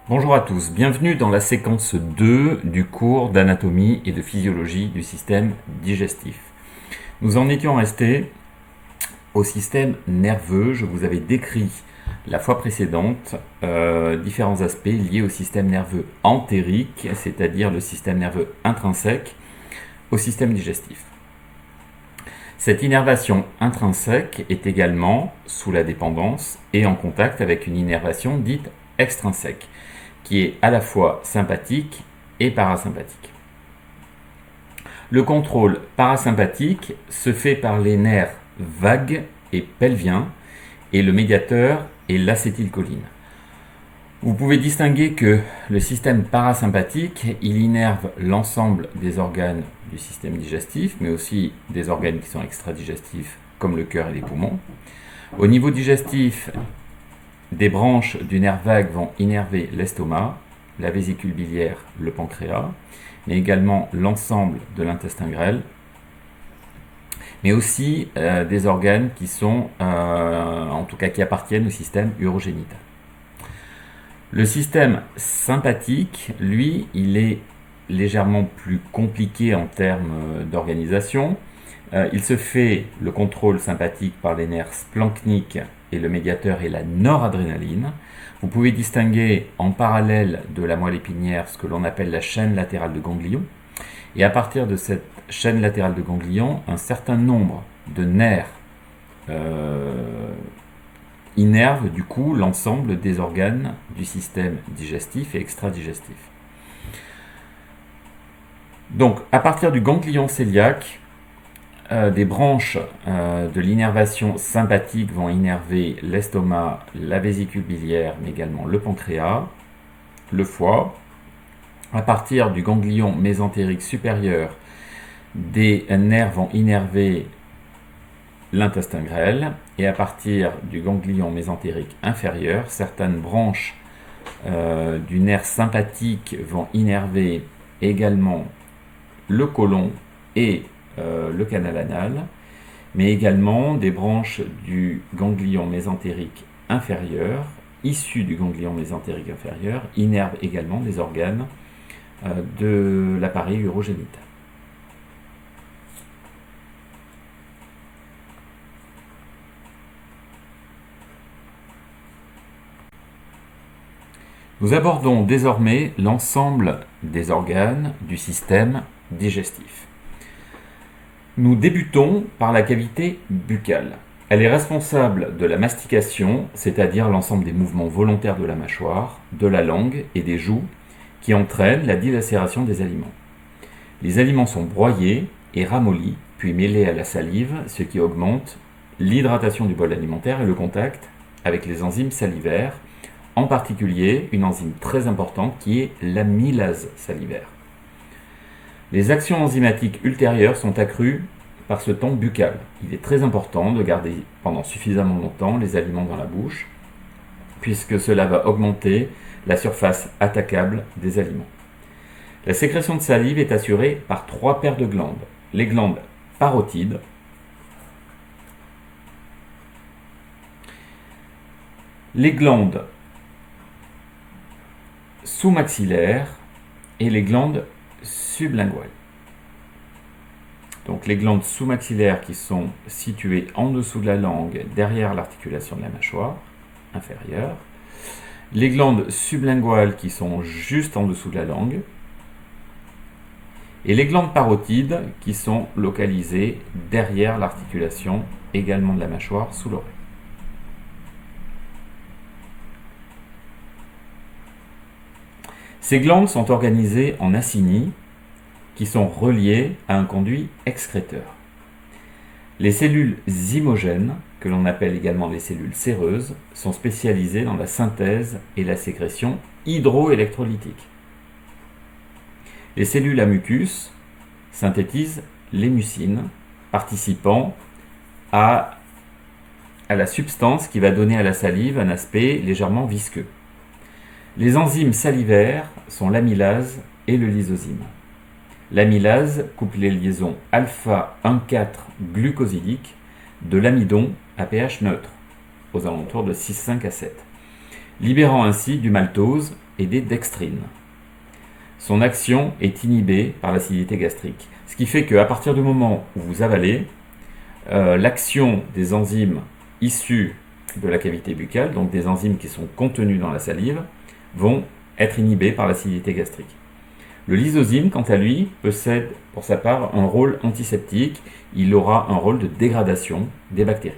Bonjour à tous, bienvenue dans la séquence 2 du cours d'anatomie et de physiologie du système digestif. Nous en étions restés au système nerveux. Je vous avais décrit la fois précédente différents aspects liés au système nerveux entérique, c'est-à-dire le système nerveux intrinsèque, au système digestif. Cette innervation intrinsèque est également sous la dépendance et en contact avec une innervation dite extrinsèque, qui est à la fois sympathique et parasympathique. Le contrôle parasympathique se fait par les nerfs vagues et pelviens, et le médiateur est l'acétylcholine. Vous pouvez distinguer que le système parasympathique, il innerve l'ensemble des organes du système digestif, mais aussi des organes qui sont extradigestifs, comme le cœur et les poumons. Au niveau digestif, des branches du nerf vague vont innerver l'estomac, la vésicule biliaire, le pancréas, mais également l'ensemble de l'intestin grêle, mais aussi des organes qui sont, en tout cas qui appartiennent au système urogénital. Le système sympathique, lui, il est légèrement plus compliqué en termes d'organisation. Il se fait le contrôle sympathique par les nerfs splanchniques et le médiateur est la noradrénaline. Vous pouvez distinguer en parallèle de la moelle épinière ce que l'on appelle la chaîne latérale de ganglion. Et à partir de cette chaîne latérale de ganglion, un certain nombre de nerfs innervent du coup l'ensemble des organes du système digestif et extradigestif. Donc à partir du ganglion cœliaque, des branches de l'innervation sympathique vont innerver l'estomac, la vésicule biliaire, mais également le pancréas, le foie. À partir du ganglion mésentérique supérieur, des nerfs vont innerver l'intestin grêle, et à partir du ganglion mésentérique inférieur, certaines branches du nerf sympathique vont innerver également le côlon et le canal anal, mais également des branches du ganglion mésentérique inférieur, issues du ganglion mésentérique inférieur, innervent également des organes de l'appareil urogénital. Nous abordons désormais l'ensemble des organes du système digestif. Nous débutons par la cavité buccale. Elle est responsable de la mastication, c'est-à-dire l'ensemble des mouvements volontaires de la mâchoire, de la langue et des joues, qui entraînent la dilacération des aliments. Les aliments sont broyés et ramollis, puis mêlés à la salive, ce qui augmente l'hydratation du bol alimentaire et le contact avec les enzymes salivaires, en particulier une enzyme très importante qui est l'amylase salivaire. Les actions enzymatiques ultérieures sont accrues par ce temps buccal. Il est très important de garder pendant suffisamment longtemps les aliments dans la bouche, puisque cela va augmenter la surface attaquable des aliments. La sécrétion de salive est assurée par 3 paires de glandes. Les glandes parotides, les glandes sous-maxillaires et les glandes sublinguales. Donc les glandes sous-maxillaires qui sont situées en dessous de la langue, derrière l'articulation de la mâchoire inférieure. Les glandes sublinguales qui sont juste en dessous de la langue. Et les glandes parotides qui sont localisées derrière l'articulation également de la mâchoire sous l'oreille. Ces glandes sont organisées en acinis qui sont reliées à un conduit excréteur. Les cellules zymogènes, que l'on appelle également les cellules séreuses, sont spécialisées dans la synthèse et la sécrétion hydroélectrolytique. Les cellules à mucus synthétisent les mucines, participant à la substance qui va donner à la salive un aspect légèrement visqueux. Les enzymes salivaires sont l'amylase et le lysozyme. L'amylase coupe les liaisons alpha-1,4-glucosidiques de l'amidon à pH neutre, aux alentours de 6,5 à 7, libérant ainsi du maltose et des dextrines. Son action est inhibée par l'acidité gastrique. Ce qui fait qu'à partir du moment où vous avalez, l'action des enzymes issues de la cavité buccale, donc des enzymes qui sont contenues dans la salive, vont être inhibées par l'acidité gastrique. Le lysozyme, quant à lui, possède pour sa part un rôle antiseptique. Il aura un rôle de dégradation des bactéries.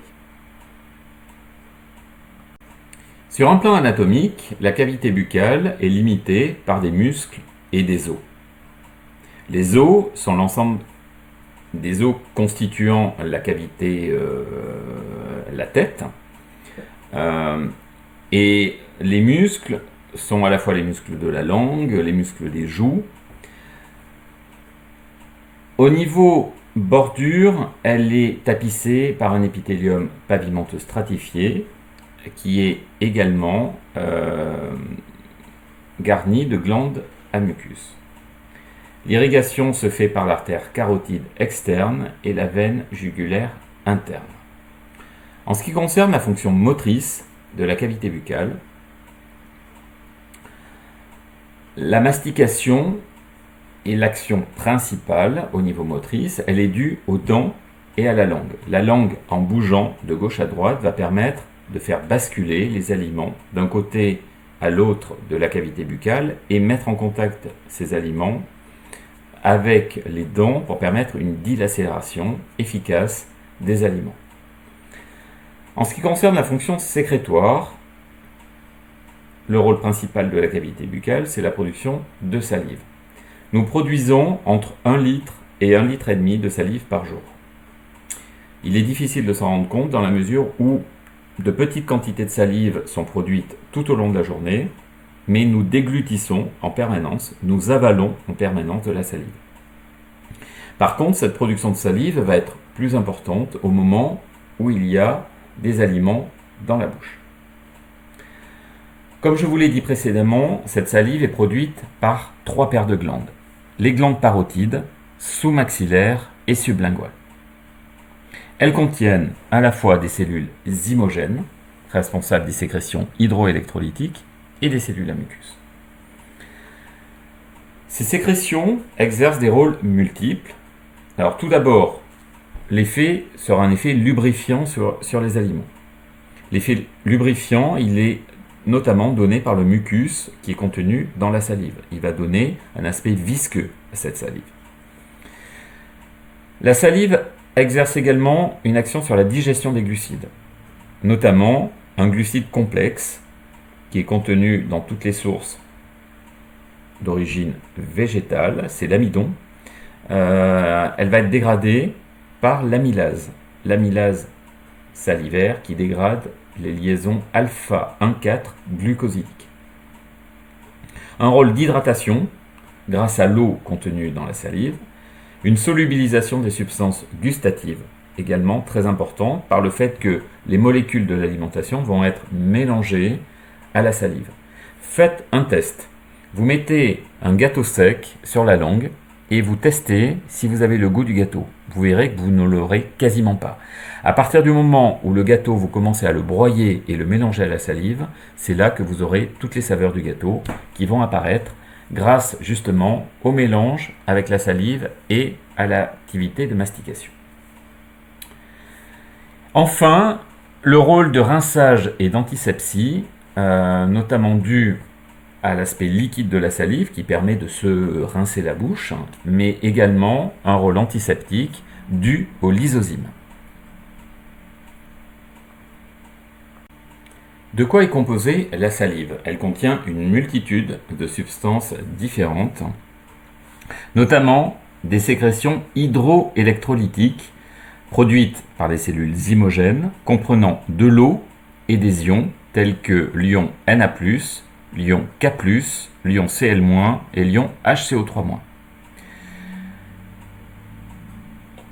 Sur un plan anatomique, la cavité buccale est limitée par des muscles et des os. Les os sont l'ensemble des os constituant la cavité, la tête, et les muscles sont à la fois les muscles de la langue, les muscles des joues. Au niveau bordure, elle est tapissée par un épithélium pavimenteux stratifié qui est également garni de glandes à mucus. L'irrigation se fait par l'artère carotide externe et la veine jugulaire interne. En ce qui concerne la fonction motrice de la cavité buccale, la mastication est l'action principale au niveau motrice. Elle est due aux dents et à la langue. La langue, en bougeant de gauche à droite, va permettre de faire basculer les aliments d'un côté à l'autre de la cavité buccale et mettre en contact ces aliments avec les dents pour permettre une dilacération efficace des aliments. En ce qui concerne la fonction sécrétoire, le rôle principal de la cavité buccale, c'est la production de salive. Nous produisons entre 1 litre et 1,5 litre de salive par jour. Il est difficile de s'en rendre compte dans la mesure où de petites quantités de salive sont produites tout au long de la journée, mais nous déglutissons en permanence, nous avalons en permanence de la salive. Par contre, cette production de salive va être plus importante au moment où il y a des aliments dans la bouche. Comme je vous l'ai dit précédemment, cette salive est produite par 3 paires de glandes. Les glandes parotides, sous-maxillaires et sublinguales. Elles contiennent à la fois des cellules zymogènes, responsables des sécrétions hydroélectrolytiques, et des cellules à mucus. Ces sécrétions exercent des rôles multiples. Alors tout d'abord, l'effet sera un effet lubrifiant sur les aliments. L'effet lubrifiant, il est notamment donné par le mucus qui est contenu dans la salive. Il va donner un aspect visqueux à cette salive. La salive exerce également une action sur la digestion des glucides, notamment un glucide complexe qui est contenu dans toutes les sources d'origine végétale, c'est l'amidon. Elle va être dégradée par l'amylase salivaire qui dégrade les liaisons alpha 1,4 glucosidiques. Un rôle d'hydratation grâce à l'eau contenue dans la salive, une solubilisation des substances gustatives également très importante par le fait que les molécules de l'alimentation vont être mélangées à la salive. Faites un test. Vous mettez un gâteau sec sur la langue et vous testez si vous avez le goût du gâteau. Vous verrez que vous ne l'aurez quasiment pas. À partir du moment où le gâteau, vous commencez à le broyer et le mélanger à la salive, c'est là que vous aurez toutes les saveurs du gâteau qui vont apparaître grâce justement au mélange avec la salive et à l'activité de mastication. Enfin, le rôle de rinçage et d'antisepsie, notamment dû à l'aspect liquide de la salive qui permet de se rincer la bouche, mais également un rôle antiseptique dû au lysozyme. De quoi est composée la salive? Elle contient une multitude de substances différentes, notamment des sécrétions hydroélectrolytiques produites par les cellules zymogènes comprenant de l'eau et des ions tels que l'ion Na+, l'ion K+, l'ion Cl- et l'ion HCO3-.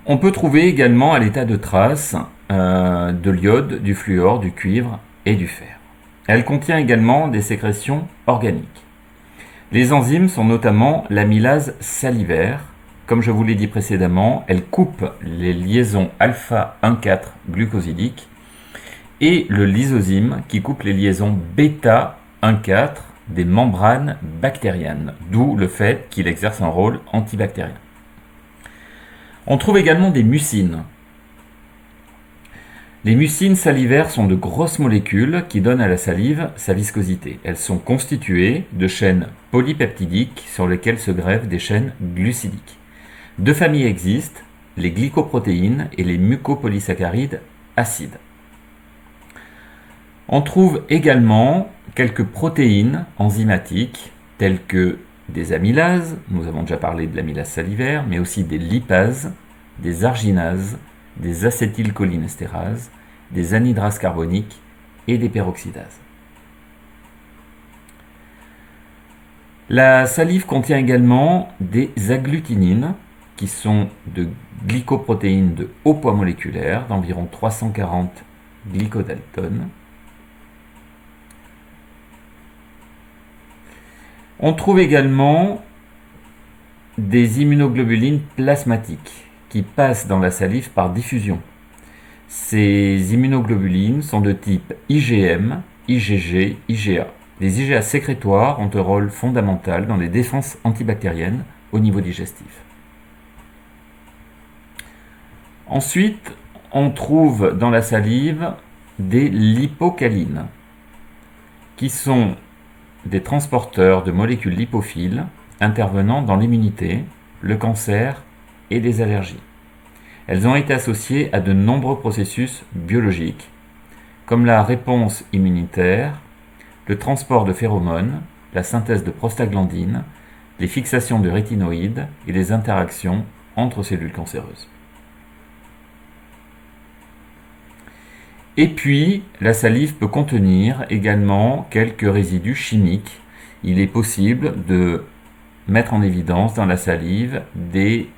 On peut trouver également à l'état de trace de l'iode, du fluor, du cuivre et du fer. Elle contient également des sécrétions organiques. Les enzymes sont notamment l'amylase salivaire. Comme je vous l'ai dit précédemment, elle coupe les liaisons alpha 1,4 glucosidiques et le lysozyme qui coupe les liaisons bêta 1,4 des membranes bactériennes, d'où le fait qu'il exerce un rôle antibactérien. On trouve également des mucines. Les mucines salivaires sont de grosses molécules qui donnent à la salive sa viscosité. Elles sont constituées de chaînes polypeptidiques sur lesquelles se greffent des chaînes glucidiques. Deux familles existent, les glycoprotéines et les mucopolysaccharides acides. On trouve également quelques protéines enzymatiques telles que des amylases, nous avons déjà parlé de l'amylase salivaire, mais aussi des lipases, des arginases, des acétylcholinestérases, des anhydrases carboniques et des peroxydases. La salive contient également des agglutinines qui sont de glycoprotéines de haut poids moléculaire d'environ 340 glycodaltones. On trouve également des immunoglobulines plasmatiques qui passent dans la salive par diffusion. Ces immunoglobulines sont de type IgM, IgG, IgA. Les IgA sécrétoires ont un rôle fondamental dans les défenses antibactériennes au niveau digestif. Ensuite, on trouve dans la salive des lipocalines qui sont des transporteurs de molécules lipophiles intervenant dans l'immunité, le cancer et les allergies. Elles ont été associées à de nombreux processus biologiques, comme la réponse immunitaire, le transport de phéromones, la synthèse de prostaglandines, les fixations de rétinoïdes et les interactions entre cellules cancéreuses. Et puis, la salive peut contenir également quelques résidus chimiques. Il est possible de mettre en évidence dans la salive des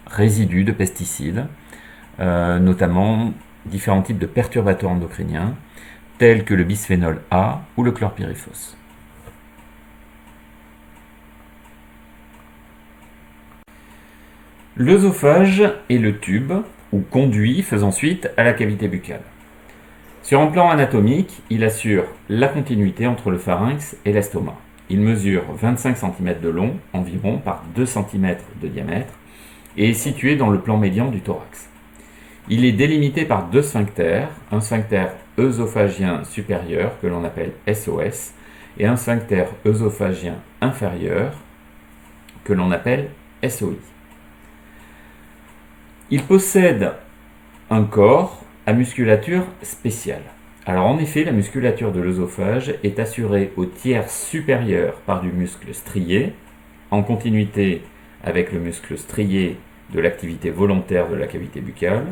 résidus de pesticides, notamment différents types de perturbateurs endocriniens, tels que le bisphénol A ou le chlorpyrifos. L'œsophage est le tube ou conduit faisant suite à la cavité buccale. Sur un plan anatomique, il assure la continuité entre le pharynx et l'estomac. Il mesure 25 cm de long environ par 2 cm de diamètre et est situé dans le plan médian du thorax. Il est délimité par deux sphincters, un sphincter œsophagien supérieur que l'on appelle SOS et un sphincter œsophagien inférieur que l'on appelle SOI. Il possède un corps à musculature spéciale. Alors en effet, la musculature de l'œsophage est assurée au tiers supérieur par du muscle strié, en continuité avec le muscle strié de l'activité volontaire de la cavité buccale,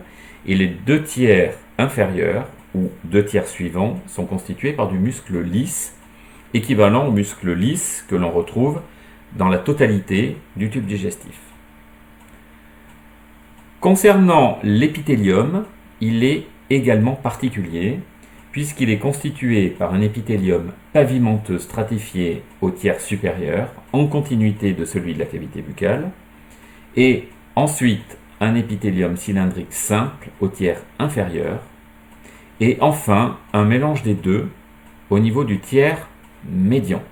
et les deux tiers inférieurs, ou deux tiers suivants, sont constitués par du muscle lisse, équivalent au muscle lisse que l'on retrouve dans la totalité du tube digestif. Concernant l'épithélium, il est également particulier, puisqu'il est constitué par un épithélium pavimenteux stratifié au tiers supérieur, en continuité de celui de la cavité buccale, et ensuite un épithélium cylindrique simple au tiers inférieur, et enfin un mélange des deux au niveau du tiers médian.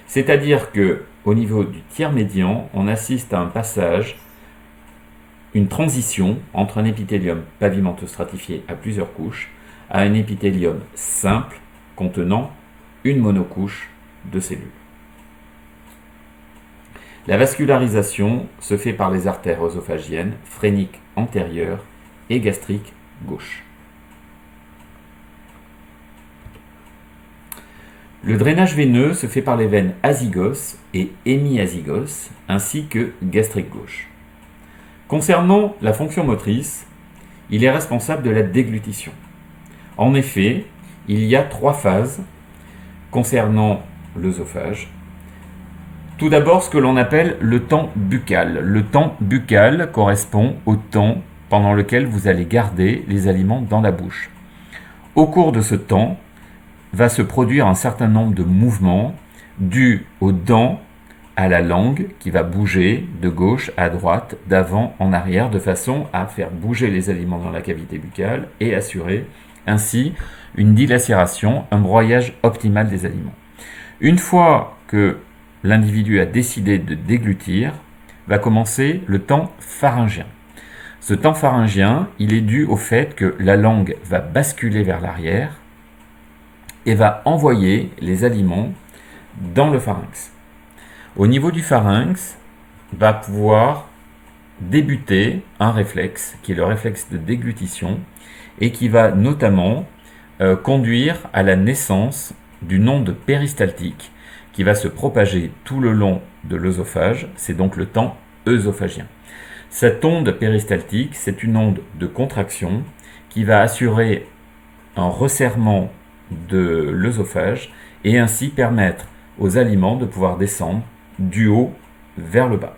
C'est-à-dire que au niveau du tiers médian, on assiste à un passage, une transition entre un épithélium pavimenteux stratifié à plusieurs couches à un épithélium simple contenant une monocouche de cellules. La vascularisation se fait par les artères œsophagiennes, phréniques antérieures et gastriques gauche. Le drainage veineux se fait par les veines azygos et hémiazygos ainsi que gastrique gauche. Concernant la fonction motrice, il est responsable de la déglutition. En effet, il y a trois phases concernant l'œsophage. Tout d'abord, ce que l'on appelle le temps buccal. Le temps buccal correspond au temps pendant lequel vous allez garder les aliments dans la bouche. Au cours de ce temps, va se produire un certain nombre de mouvements dus aux dents, à la langue qui va bouger de gauche à droite, d'avant en arrière, de façon à faire bouger les aliments dans la cavité buccale et assurer ainsi une dilacération, un broyage optimal des aliments. Une fois que l'individu a décidé de déglutir, va commencer le temps pharyngien. Ce temps pharyngien, il est dû au fait que la langue va basculer vers l'arrière et va envoyer les aliments dans le pharynx. Au niveau du pharynx, va pouvoir débuter un réflexe, qui est le réflexe de déglutition, et qui va notamment conduire à la naissance d'une onde péristaltique qui va se propager tout le long de l'œsophage, c'est donc le temps œsophagien. Cette onde péristaltique, c'est une onde de contraction qui va assurer un resserrement de l'œsophage et ainsi permettre aux aliments de pouvoir descendre du haut vers le bas.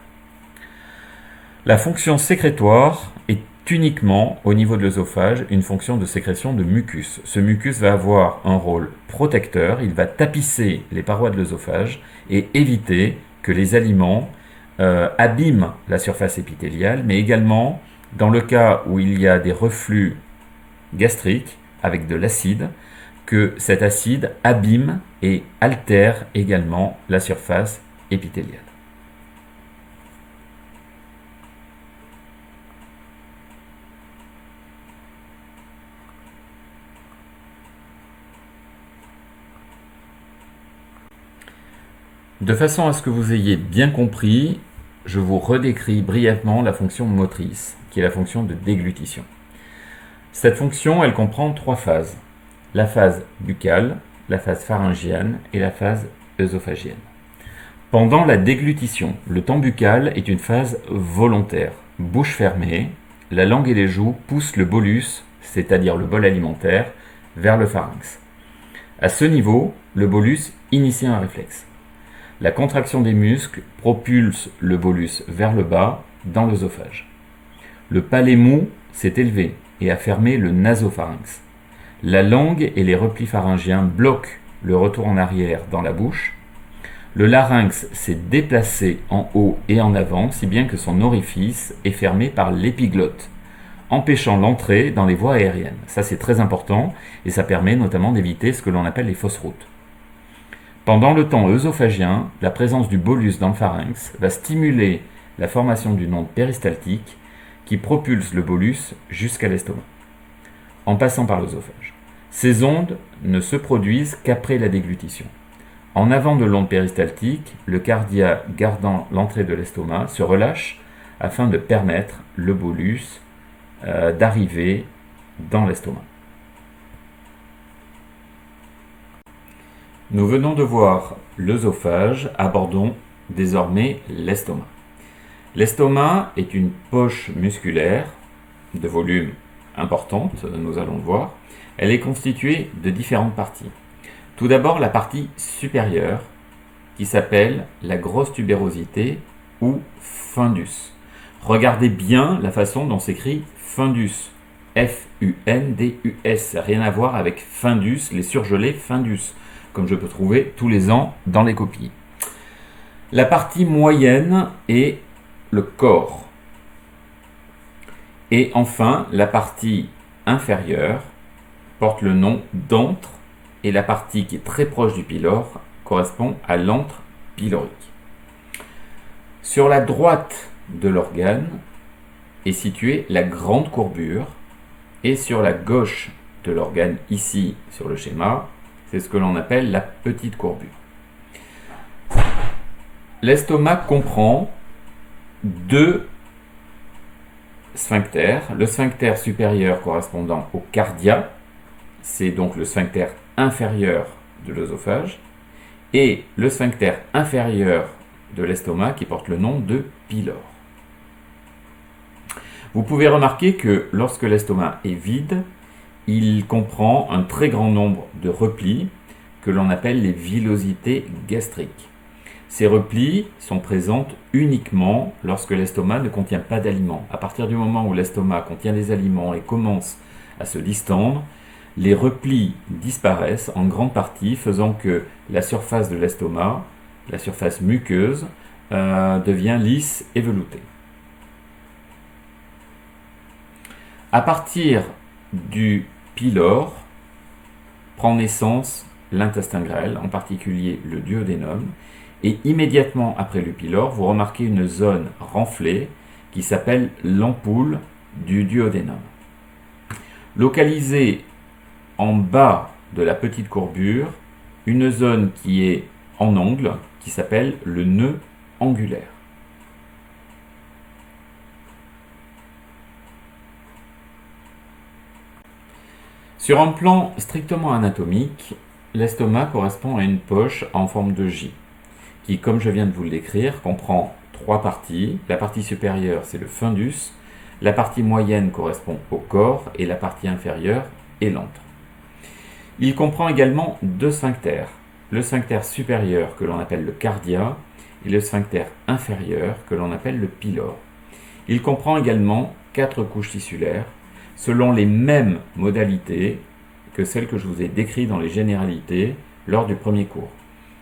La fonction sécrétoire est uniquement au niveau de l'œsophage une fonction de sécrétion de mucus. Ce mucus va avoir un rôle protecteur, il va tapisser les parois de l'œsophage et éviter que les aliments abîment la surface épithéliale, mais également dans le cas où il y a des reflux gastriques avec de l'acide, que cet acide abîme et altère également la surface épithéliale. De façon à ce que vous ayez bien compris, je vous redécris brièvement la fonction motrice, qui est la fonction de déglutition. Cette fonction, elle comprend 3 phases. La phase buccale, la phase pharyngienne et la phase œsophagienne. Pendant la déglutition, le temps buccal est une phase volontaire. Bouche fermée, la langue et les joues poussent le bolus, c'est-à-dire le bol alimentaire, vers le pharynx. À ce niveau, le bolus initie un réflexe. La contraction des muscles propulse le bolus vers le bas dans l'œsophage. Le palais mou s'est élevé et a fermé le nasopharynx. La langue et les replis pharyngiens bloquent le retour en arrière dans la bouche. Le larynx s'est déplacé en haut et en avant, si bien que son orifice est fermé par l'épiglotte, empêchant l'entrée dans les voies aériennes. Ça, c'est très important et ça permet notamment d'éviter ce que l'on appelle les fausses routes. Pendant le temps œsophagien, la présence du bolus dans le pharynx va stimuler la formation d'une onde péristaltique qui propulse le bolus jusqu'à l'estomac, en passant par l'œsophage. Ces ondes ne se produisent qu'après la déglutition. En avant de l'onde péristaltique, le cardia gardant l'entrée de l'estomac se relâche afin de permettre le bolus d'arriver dans l'estomac. Nous venons de voir l'œsophage, abordons désormais l'estomac. L'estomac est une poche musculaire de volume importante, nous allons le voir. Elle est constituée de différentes parties. Tout d'abord la partie supérieure qui s'appelle la grosse tubérosité ou fundus. Regardez bien la façon dont s'écrit fundus. F-U-N-D-U-S. Rien à voir avec fundus, les surgelés fundus, comme je peux trouver tous les ans dans les copies. La partie moyenne est le corps. Et enfin, la partie inférieure porte le nom d'antre et la partie qui est très proche du pylore correspond à l'antre pylorique. Sur la droite de l'organe est située la grande courbure et sur la gauche de l'organe, ici sur le schéma, c'est ce que l'on appelle la petite courbure. L'estomac comprend 2 sphincters. Le sphincter supérieur correspondant au cardia, c'est donc le sphincter inférieur de l'œsophage, et le sphincter inférieur de l'estomac qui porte le nom de pylore. Vous pouvez remarquer que lorsque l'estomac est vide, il comprend un très grand nombre de replis que l'on appelle les villosités gastriques. Ces replis sont présents uniquement lorsque l'estomac ne contient pas d'aliments. À partir du moment où l'estomac contient des aliments et commence à se distendre, les replis disparaissent en grande partie, faisant que la surface de l'estomac, la surface muqueuse, devient lisse et veloutée. À partir du pylore prend naissance l'intestin grêle, en particulier le duodénum, Et immédiatement après le pylore, vous remarquez une zone renflée qui s'appelle l'ampoule du duodénum. Localisée en bas de la petite courbure, une zone qui est en angle, qui s'appelle le nœud angulaire. Sur un plan strictement anatomique, l'estomac correspond à une poche en forme de J, qui, comme je viens de vous le décrire, comprend trois parties. La partie supérieure, c'est le fundus, la partie moyenne correspond au corps et la partie inférieure est l'antre. Il comprend également deux sphincters, le sphincter supérieur que l'on appelle le cardia et le sphincter inférieur que l'on appelle le pylore. Il comprend également quatre couches tissulaires selon les mêmes modalités que celles que je vous ai décrites dans les généralités lors du premier cours,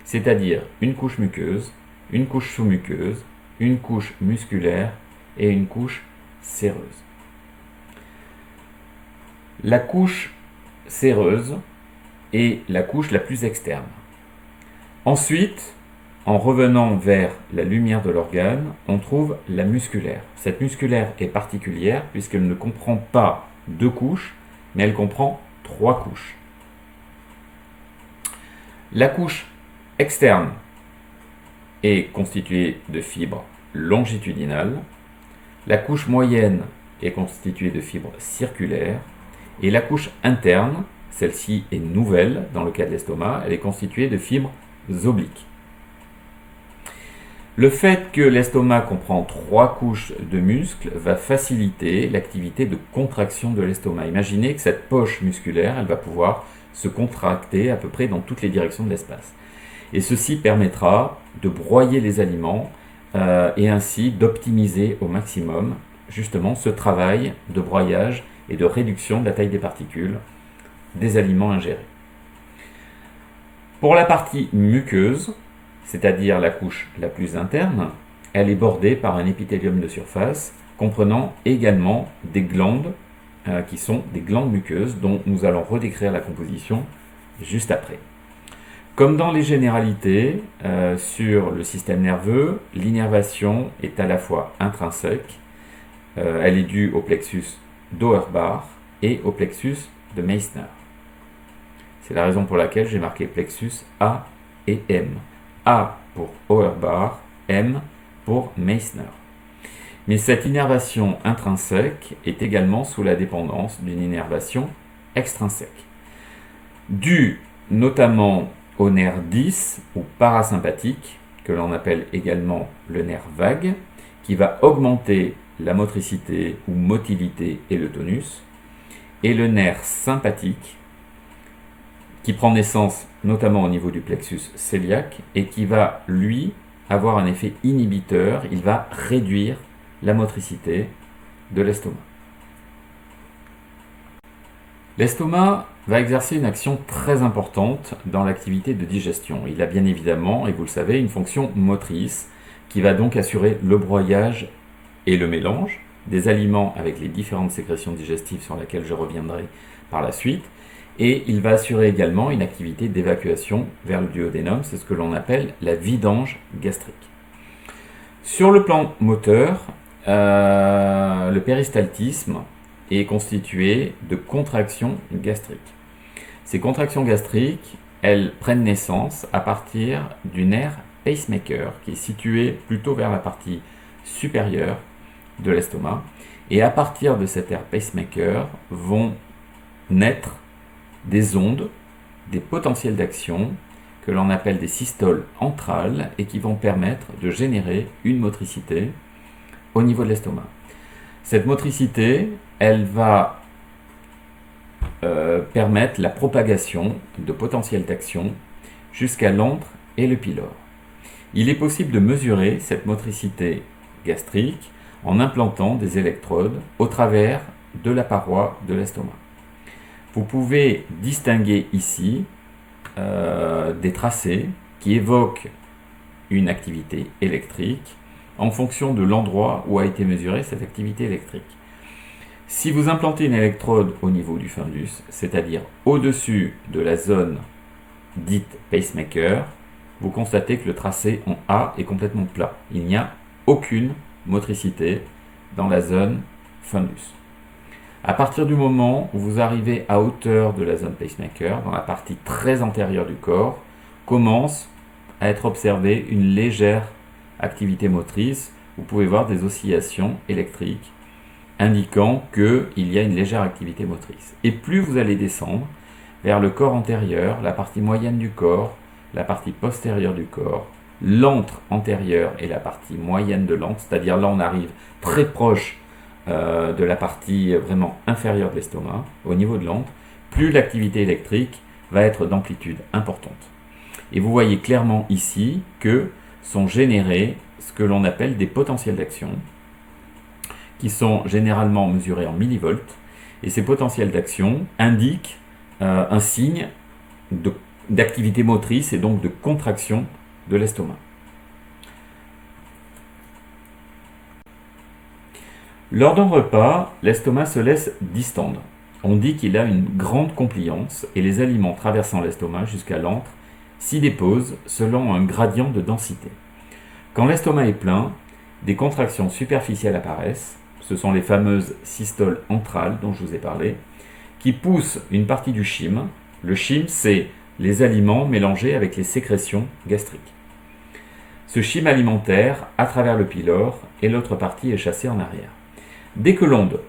c'est-à-dire une couche muqueuse, une couche sous-muqueuse, une couche musculaire et une couche séreuse. La couche séreuse est la couche la plus externe. Ensuite, en revenant vers la lumière de l'organe, on trouve la musculaire. Cette musculaire est particulière puisqu'elle ne comprend pas deux couches, mais elle comprend trois couches. La couche externe est constituée de fibres longitudinales, la couche moyenne est constituée de fibres circulaires, et la couche interne, celle-ci est nouvelle dans le cas de l'estomac, elle est constituée de fibres obliques. Le fait que l'estomac comprend trois couches de muscles va faciliter l'activité de contraction de l'estomac. Imaginez que cette poche musculaire, elle va pouvoir se contracter à peu près dans toutes les directions de l'espace. Et ceci permettra de broyer les aliments et ainsi d'optimiser au maximum justement ce travail de broyage et de réduction de la taille des particules des aliments ingérés. Pour la partie muqueuse, c'est-à-dire la couche la plus interne, elle est bordée par un épithélium de surface comprenant également des glandes qui sont des glandes muqueuses dont nous allons redécrire la composition juste après. Comme dans les généralités sur le système nerveux, l'innervation est à la fois intrinsèque, elle est due au plexus d'Auerbach et au plexus de Meissner. C'est la raison pour laquelle j'ai marqué plexus A et M. A pour Auerbach, M pour Meissner. Mais cette innervation intrinsèque est également sous la dépendance d'une innervation extrinsèque, due notamment au nerf 10 ou parasympathique, que l'on appelle également le nerf vague, qui va augmenter la motricité ou motilité et le tonus, et le nerf sympathique, qui prend naissance notamment au niveau du plexus cœliaque et qui va, lui, avoir un effet inhibiteur, il va réduire la motricité de l'estomac. L'estomac va exercer une action très importante dans l'activité de digestion. Il a bien évidemment, et vous le savez, une fonction motrice qui va donc assurer le broyage et le mélange des aliments avec les différentes sécrétions digestives sur lesquelles je reviendrai par la suite. Et il va assurer également une activité d'évacuation vers le duodénum, c'est ce que l'on appelle la vidange gastrique. Sur le plan moteur, le péristaltisme est constitué de contractions gastriques. Ces contractions gastriques, elles prennent naissance à partir du nerf pacemaker qui est situé plutôt vers la partie supérieure de l'estomac. Et à partir de cet nerf pacemaker vont naître des ondes, des potentiels d'action que l'on appelle des systoles antrales et qui vont permettre de générer une motricité au niveau de l'estomac. Cette motricité, elle va permettre la propagation de potentiels d'action jusqu'à l'antre et le pylore. Il est possible de mesurer cette motricité gastrique en implantant des électrodes au travers de la paroi de l'estomac. Vous pouvez distinguer ici des tracés qui évoquent une activité électrique en fonction de l'endroit où a été mesurée cette activité électrique. Si vous implantez une électrode au niveau du fundus, c'est-à-dire au-dessus de la zone dite pacemaker, vous constatez que le tracé en A est complètement plat. Il n'y a aucune motricité dans la zone fundus. À partir du moment où vous arrivez à hauteur de la zone pacemaker, dans la partie très antérieure du corps, commence à être observée une légère activité motrice. Vous pouvez voir des oscillations électriques indiquant qu'il y a une légère activité motrice. Et plus vous allez descendre vers le corps antérieur, la partie moyenne du corps, la partie postérieure du corps, l'antre antérieur et la partie moyenne de l'antre, c'est-à-dire là on arrive très proche de la partie vraiment inférieure de l'estomac, au niveau de l'antre, plus l'activité électrique va être d'amplitude importante. Et vous voyez clairement ici que sont générés ce que l'on appelle des potentiels d'action, qui sont généralement mesurés en millivolts, et ces potentiels d'action indiquent un signe d'activité motrice et donc de contraction de l'estomac. Lors d'un repas, l'estomac se laisse distendre. On dit qu'il a une grande compliance et les aliments traversant l'estomac jusqu'à l'antre s'y déposent selon un gradient de densité. Quand l'estomac est plein, des contractions superficielles apparaissent, ce sont les fameuses systoles antrales dont je vous ai parlé, qui poussent une partie du chyme. Le chyme, c'est les aliments mélangés avec les sécrétions gastriques. Ce chyme alimentaire, à travers le pylore, et l'autre partie est chassée en arrière. Dès que l'onde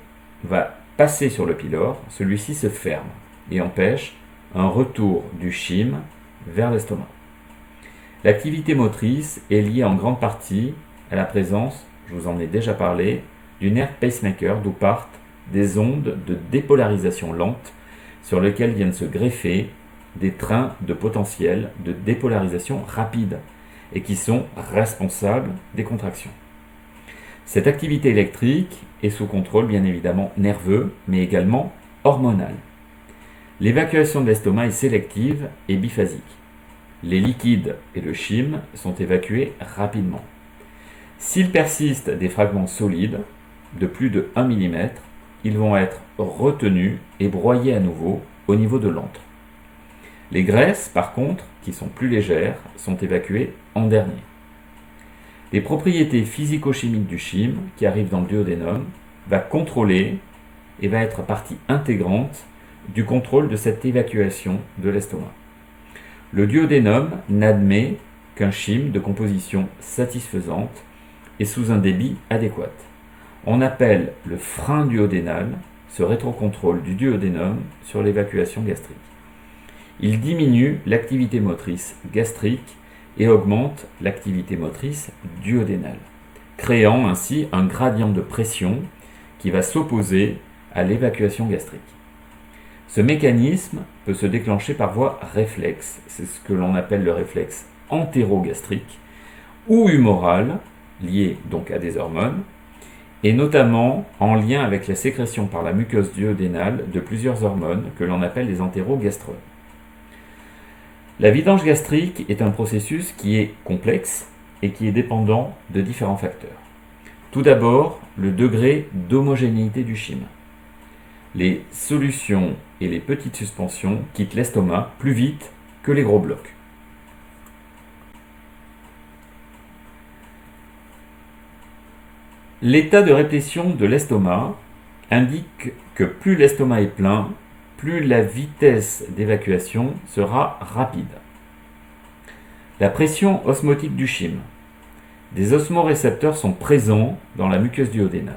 va passer sur le pylore, celui-ci se ferme et empêche un retour du chyme vers l'estomac. L'activité motrice est liée en grande partie à la présence, je vous en ai déjà parlé, du nerf pacemaker d'où partent des ondes de dépolarisation lente sur lesquelles viennent se greffer des trains de potentiel de dépolarisation rapide et qui sont responsables des contractions. Cette activité électrique est sous contrôle bien évidemment nerveux mais également hormonal. L'évacuation de l'estomac est sélective et biphasique. Les liquides et le chyme sont évacués rapidement. S'il persiste des fragments solides de plus de 1 mm, ils vont être retenus et broyés à nouveau au niveau de l'antre. Les graisses, par contre, qui sont plus légères, sont évacuées en dernier. Les propriétés physico-chimiques du chyme, qui arrivent dans le duodénum, va contrôler et va être partie intégrante du contrôle de cette évacuation de l'estomac. Le duodénum n'admet qu'un chyme de composition satisfaisante et sous un débit adéquat. On appelle le frein duodénal ce rétrocontrôle du duodénum sur l'évacuation gastrique. Il diminue l'activité motrice gastrique et augmente l'activité motrice duodénale, créant ainsi un gradient de pression qui va s'opposer à l'évacuation gastrique. Ce mécanisme peut se déclencher par voie réflexe, c'est ce que l'on appelle le réflexe entérogastrique, ou humoral, lié donc à des hormones, et notamment en lien avec la sécrétion par la muqueuse duodénale de plusieurs hormones que l'on appelle les entérogastrones. La vidange gastrique est un processus qui est complexe et qui est dépendant de différents facteurs. Tout d'abord, le degré d'homogénéité du chyme. Les solutions et les petites suspensions quittent l'estomac plus vite que les gros blocs. L'état de réplétion de l'estomac indique que plus l'estomac est plein, plus la vitesse d'évacuation sera rapide. La pression osmotique du chyme. Des osmorécepteurs sont présents dans la muqueuse duodénale.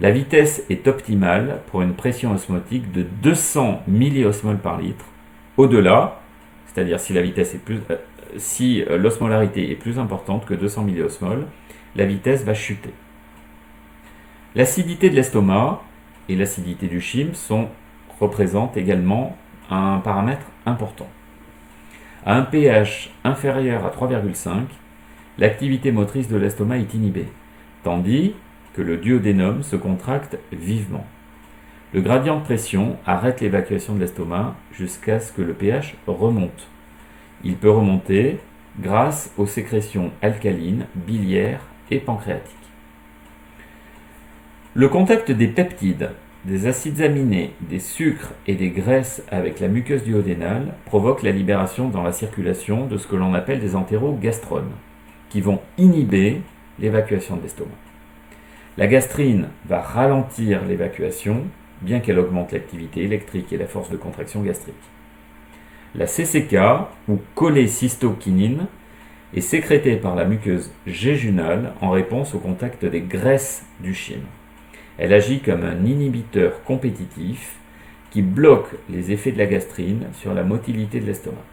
La vitesse est optimale pour une pression osmotique de 200 milliosmoles par litre. Au-delà, c'est-à-dire si l'osmolarité est plus importante que 200 milliosmoles, la vitesse va chuter. L'acidité de l'estomac et l'acidité du chyme représentent également un paramètre important. À un pH inférieur à 3,5, l'activité motrice de l'estomac est inhibée, tandis que le duodénum se contracte vivement. Le gradient de pression arrête l'évacuation de l'estomac jusqu'à ce que le pH remonte. Il peut remonter grâce aux sécrétions alcalines, biliaires et pancréatiques. Le contact des peptides des acides aminés, des sucres et des graisses avec la muqueuse duodénale provoquent la libération dans la circulation de ce que l'on appelle des entérogastrones, qui vont inhiber l'évacuation de l'estomac. La gastrine va ralentir l'évacuation, bien qu'elle augmente l'activité électrique et la force de contraction gastrique. La CCK, ou cholécystokinine, est sécrétée par la muqueuse jéjunale en réponse au contact des graisses du chyme. Elle agit comme un inhibiteur compétitif qui bloque les effets de la gastrine sur la motilité de l'estomac.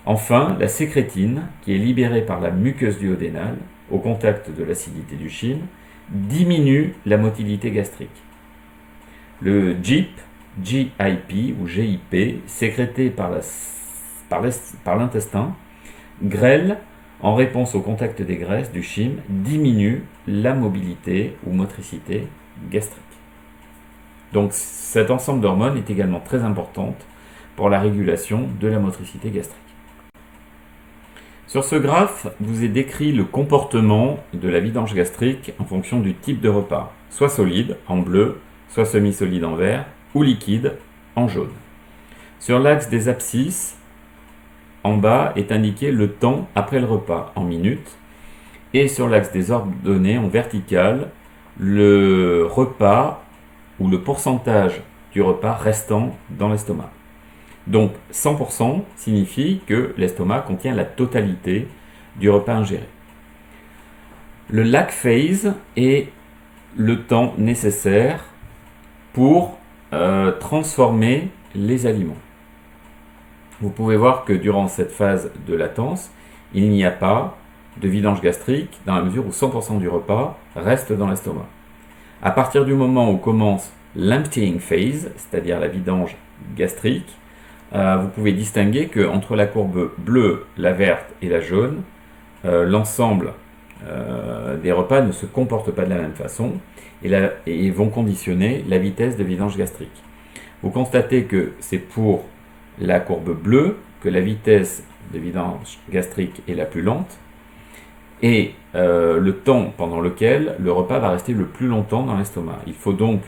Enfin, la sécrétine, qui est libérée par la muqueuse duodénale au contact de l'acidité du chyme, diminue la motilité gastrique. Le GIP ou GIP, sécrété par l'intestin, grêle en réponse au contact des graisses du chyme, diminue la mobilité ou motricité gastrique. Donc cet ensemble d'hormones est également très importante pour la régulation de la motricité gastrique. Sur ce graphe, vous est décrit le comportement de la vidange gastrique en fonction du type de repas, soit solide en bleu, soit semi-solide en vert, ou liquide en jaune. Sur l'axe des abscisses, en bas est indiqué le temps après le repas en minutes, et sur l'axe des ordonnées en vertical, le repas ou le pourcentage du repas restant dans l'estomac. Donc 100% signifie que l'estomac contient la totalité du repas ingéré. Le lag phase est le temps nécessaire pour transformer les aliments. Vous pouvez voir que durant cette phase de latence, il n'y a pas de vidange gastrique dans la mesure où 100% du repas reste dans l'estomac. À partir du moment où commence l'emptying phase, c'est-à-dire la vidange gastrique, vous pouvez distinguer qu'entre la courbe bleue, la verte et la jaune, l'ensemble des repas ne se comportent pas de la même façon et vont conditionner la vitesse de vidange gastrique. Vous constatez que c'est pour la courbe bleue que la vitesse de vidange gastrique est la plus lente et le temps pendant lequel le repas va rester le plus longtemps dans l'estomac. Il faut donc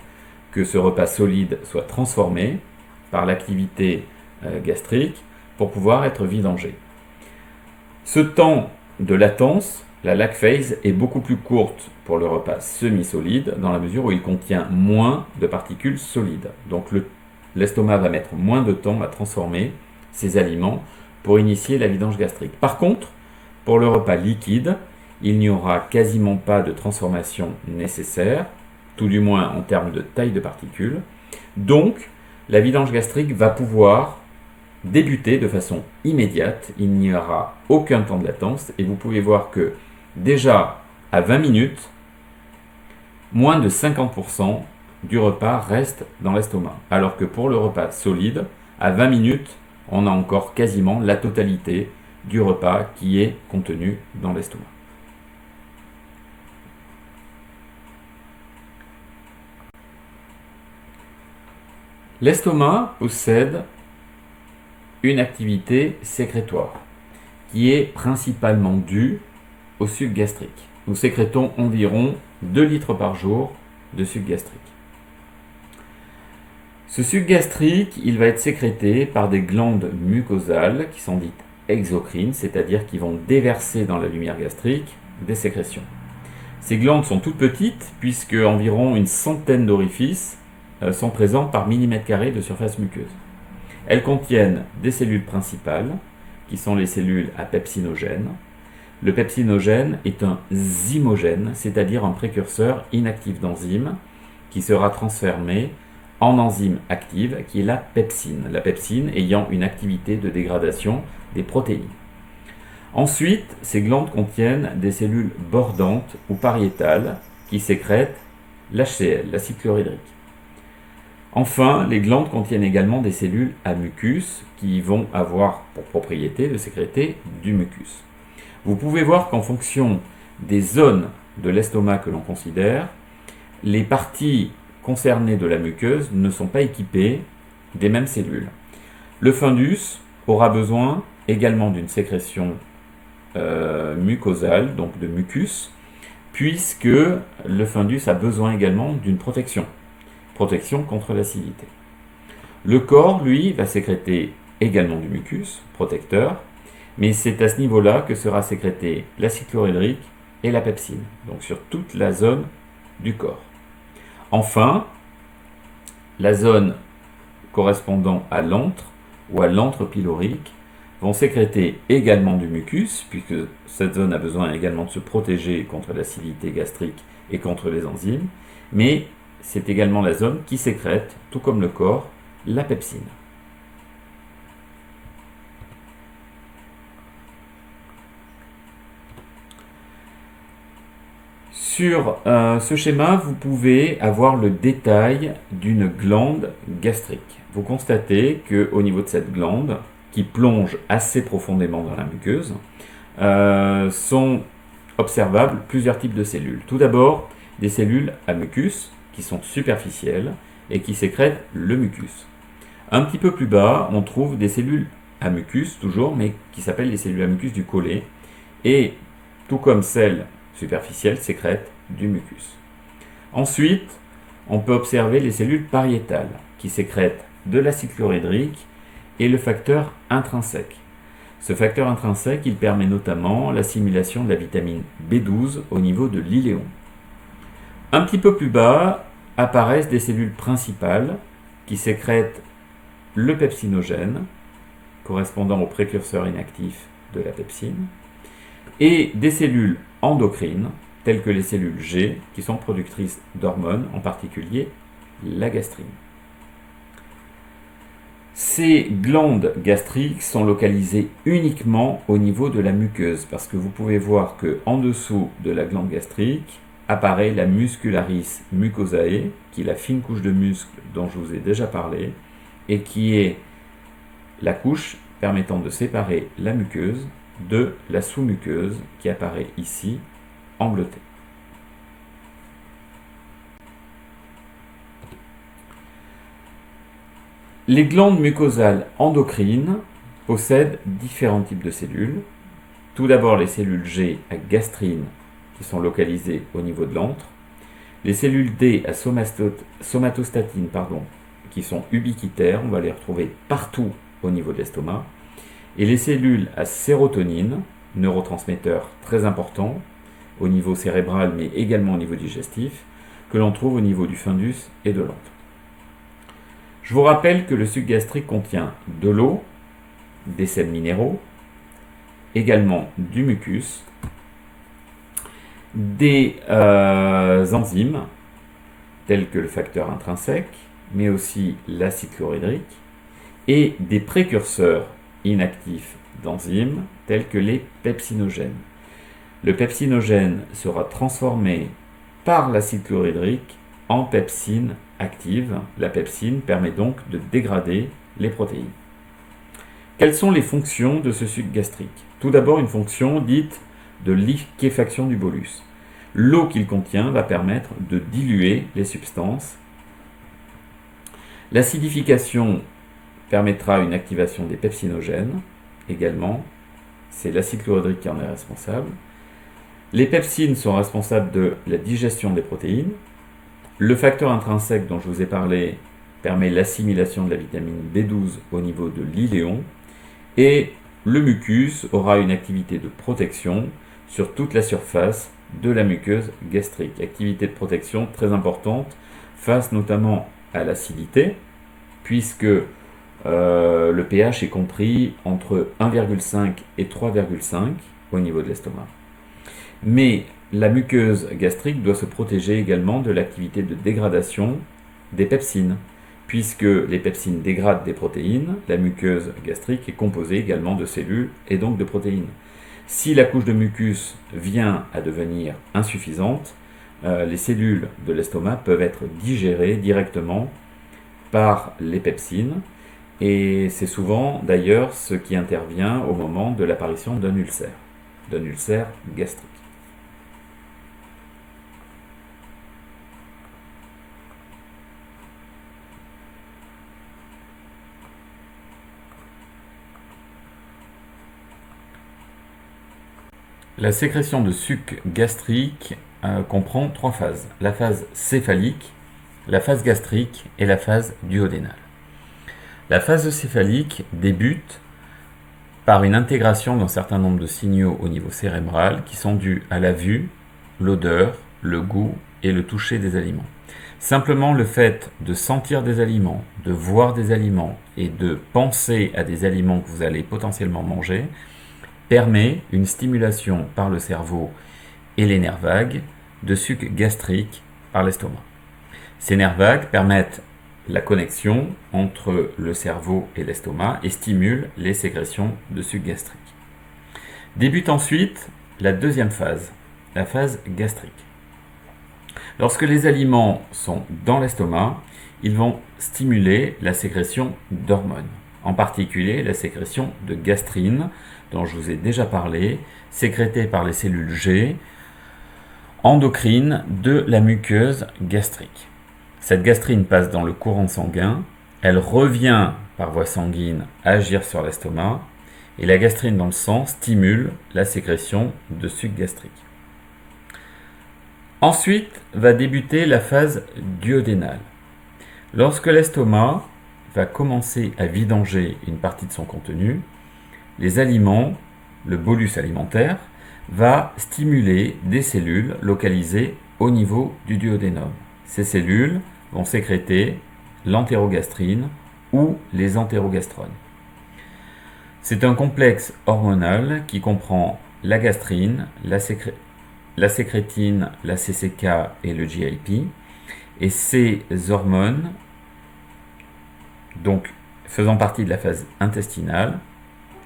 que ce repas solide soit transformé par l'activité gastrique pour pouvoir être vidangé. Ce temps de latence, la lag phase, est beaucoup plus courte pour le repas semi-solide dans la mesure où il contient moins de particules solides. Donc l'estomac va mettre moins de temps à transformer ces aliments pour initier la vidange gastrique. Par contre, pour le repas liquide, il n'y aura quasiment pas de transformation nécessaire, tout du moins en termes de taille de particules. Donc, la vidange gastrique va pouvoir débuter de façon immédiate. Il n'y aura aucun temps de latence et vous pouvez voir que déjà à 20 minutes, moins de 50% du repas reste dans l'estomac. Alors que pour le repas solide, à 20 minutes, on a encore quasiment la totalité du repas qui est contenu dans l'estomac. L'estomac possède une activité sécrétoire qui est principalement due au suc gastrique. Nous sécrétons environ 2 litres par jour de suc gastrique. Ce suc gastrique, il va être sécrété par des glandes mucosales qui sont dites exocrines, c'est-à-dire qui vont déverser dans la lumière gastrique des sécrétions. Ces glandes sont toutes petites puisque environ une centaine d'orifices sont présents par millimètre carré de surface muqueuse. Elles contiennent des cellules principales qui sont les cellules à pepsinogène. Le pepsinogène est un zymogène, c'est-à-dire un précurseur inactif d'enzyme qui sera transformé en enzyme active qui est la pepsine ayant une activité de dégradation des protéines. Ensuite, ces glandes contiennent des cellules bordantes ou pariétales qui sécrètent l'HCl, l'acide chlorhydrique. Enfin, les glandes contiennent également des cellules à mucus qui vont avoir pour propriété de sécréter du mucus. Vous pouvez voir qu'en fonction des zones de l'estomac que l'on considère, les parties concernées de la muqueuse ne sont pas équipées des mêmes cellules. Le fundus aura besoin également d'une sécrétion mucosale, donc de mucus, puisque le fundus a besoin également d'une protection. protection contre l'acidité. Le corps, lui, va sécréter également du mucus, protecteur, mais c'est à ce niveau-là que sera sécrété l'acide chlorhydrique et la pepsine, donc sur toute la zone du corps. Enfin, la zone correspondant à l'antre ou à l'antre pylorique vont sécréter également du mucus, puisque cette zone a besoin également de se protéger contre l'acidité gastrique et contre les enzymes, mais c'est également la zone qui sécrète, tout comme le corps, la pepsine. Sur ce schéma, vous pouvez avoir le détail d'une glande gastrique. Vous constatez qu'au niveau de cette glande, qui plonge assez profondément dans la muqueuse, sont observables plusieurs types de cellules. Tout d'abord, des cellules à mucus, qui sont superficielles et qui sécrètent le mucus. Un petit peu plus bas, on trouve des cellules à mucus, toujours, mais qui s'appellent les cellules à mucus du collet, et tout comme celles superficielles sécrètent du mucus. Ensuite, on peut observer les cellules pariétales qui sécrètent de l'acide chlorhydrique et le facteur intrinsèque. Ce facteur intrinsèque, il permet notamment l'assimilation de la vitamine B12 au niveau de l'iléon. Un petit peu plus bas apparaissent des cellules principales qui sécrètent le pepsinogène, correspondant au précurseur inactif de la pepsine, et des cellules endocrines, telles que les cellules G, qui sont productrices d'hormones, en particulier la gastrine. Ces glandes gastriques sont localisées uniquement au niveau de la muqueuse, parce que vous pouvez voir qu'en dessous de la glande gastrique apparaît la muscularis mucosae, qui est la fine couche de muscle dont je vous ai déjà parlé, et qui est la couche permettant de séparer la muqueuse de la sous-muqueuse qui apparaît ici en bleuté. Les glandes mucosales endocrines possèdent différents types de cellules. Tout d'abord les cellules G à gastrine qui sont localisées au niveau de l'antre, les cellules D à somatostatine qui sont ubiquitaires, on va les retrouver partout au niveau de l'estomac, et les cellules à sérotonine, neurotransmetteur très important au niveau cérébral mais également au niveau digestif, que l'on trouve au niveau du fundus et de l'antre. Je vous rappelle que le suc gastrique contient de l'eau, des sels minéraux, également du mucus, des enzymes tels que le facteur intrinsèque, mais aussi l'acide chlorhydrique, et des précurseurs inactifs d'enzymes tels que les pepsinogènes. Le pepsinogène sera transformé par l'acide chlorhydrique en pepsine active. La pepsine permet donc de dégrader les protéines. Quelles sont les fonctions de ce suc gastrique? Tout d'abord, une fonction dite de liquéfaction du bolus. L'eau qu'il contient va permettre de diluer les substances. L'acidification permettra une activation des pepsinogènes également. C'est l'acide chlorhydrique qui en est responsable. Les pepsines sont responsables de la digestion des protéines. Le facteur intrinsèque dont je vous ai parlé permet l'assimilation de la vitamine B12 au niveau de l'iléon. Et le mucus aura une activité de protection sur toute la surface de la muqueuse gastrique. Activité de protection très importante face notamment à l'acidité, puisque le pH est compris entre 1,5 et 3,5 au niveau de l'estomac. Mais la muqueuse gastrique doit se protéger également de l'activité de dégradation des pepsines, puisque les pepsines dégradent des protéines. La muqueuse gastrique est composée également de cellules et donc de protéines. Si la couche de mucus vient à devenir insuffisante, les cellules de l'estomac peuvent être digérées directement par les pepsines, et c'est souvent d'ailleurs ce qui intervient au moment de l'apparition d'un ulcère gastrique. La sécrétion de suc gastrique comprend trois phases. La phase céphalique, la phase gastrique et la phase duodénale. La phase céphalique débute par une intégration d'un certain nombre de signaux au niveau cérébral qui sont dus à la vue, l'odeur, le goût et le toucher des aliments. Simplement le fait de sentir des aliments, de voir des aliments et de penser à des aliments que vous allez potentiellement manger permet une stimulation par le cerveau et les nerfs vagues de suc gastrique par l'estomac. Ces nerfs vagues permettent la connexion entre le cerveau et l'estomac et stimulent les sécrétions de suc gastrique. Débute ensuite la deuxième phase, la phase gastrique. Lorsque les aliments sont dans l'estomac, ils vont stimuler la sécrétion d'hormones, en particulier la sécrétion de gastrine, dont je vous ai déjà parlé, sécrétée par les cellules G, endocrines de la muqueuse gastrique. Cette gastrine passe dans le courant sanguin, elle revient par voie sanguine agir sur l'estomac, et la gastrine dans le sang stimule la sécrétion de suc gastrique. Ensuite va débuter la phase duodénale. Lorsque l'estomac va commencer à vidanger une partie de son contenu, les aliments, le bolus alimentaire, va stimuler des cellules localisées au niveau du duodénum. Ces cellules vont sécréter l'entérogastrine ou les entérogastrones. C'est un complexe hormonal qui comprend la gastrine, la sécrétine, la CCK et le GIP. Et ces hormones, donc faisant partie de la phase intestinale,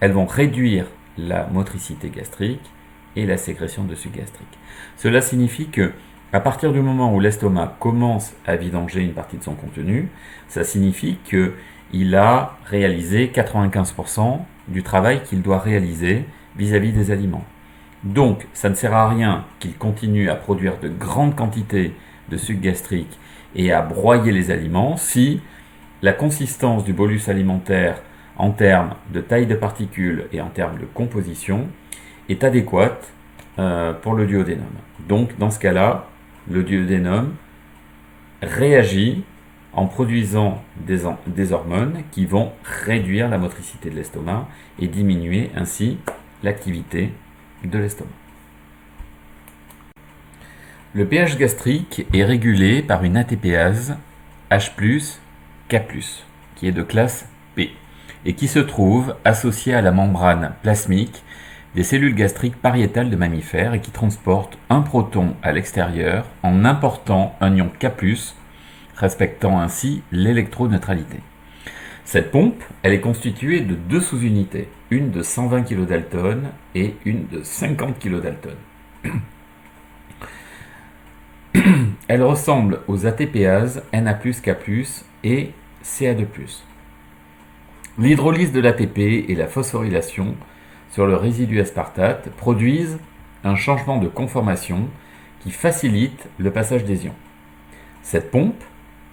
elles vont réduire la motricité gastrique et la sécrétion de suc gastrique. Cela signifie que à partir du moment où l'estomac commence à vidanger une partie de son contenu, ça signifie qu'il a réalisé 95% du travail qu'il doit réaliser vis-à-vis des aliments. Donc, ça ne sert à rien qu'il continue à produire de grandes quantités de suc gastrique et à broyer les aliments si la consistance du bolus alimentaire en termes de taille de particules et en termes de composition est adéquate pour le duodénum. Donc, dans ce cas-là, le duodénum réagit en produisant des hormones qui vont réduire la motricité de l'estomac et diminuer ainsi l'activité de l'estomac. Le pH gastrique est régulé par une ATPase H+, K+, qui est de classe P, et qui se trouve associée à la membrane plasmique des cellules gastriques pariétales de mammifères et qui transporte un proton à l'extérieur en important un ion K+, respectant ainsi l'électroneutralité. Cette pompe, elle est constituée de deux sous-unités, une de 120 kDa et une de 50 kDa. Elle ressemble aux ATPases Na+, K+, et Ca2+. L'hydrolyse de l'ATP et la phosphorylation sur le résidu aspartate produisent un changement de conformation qui facilite le passage des ions. Cette pompe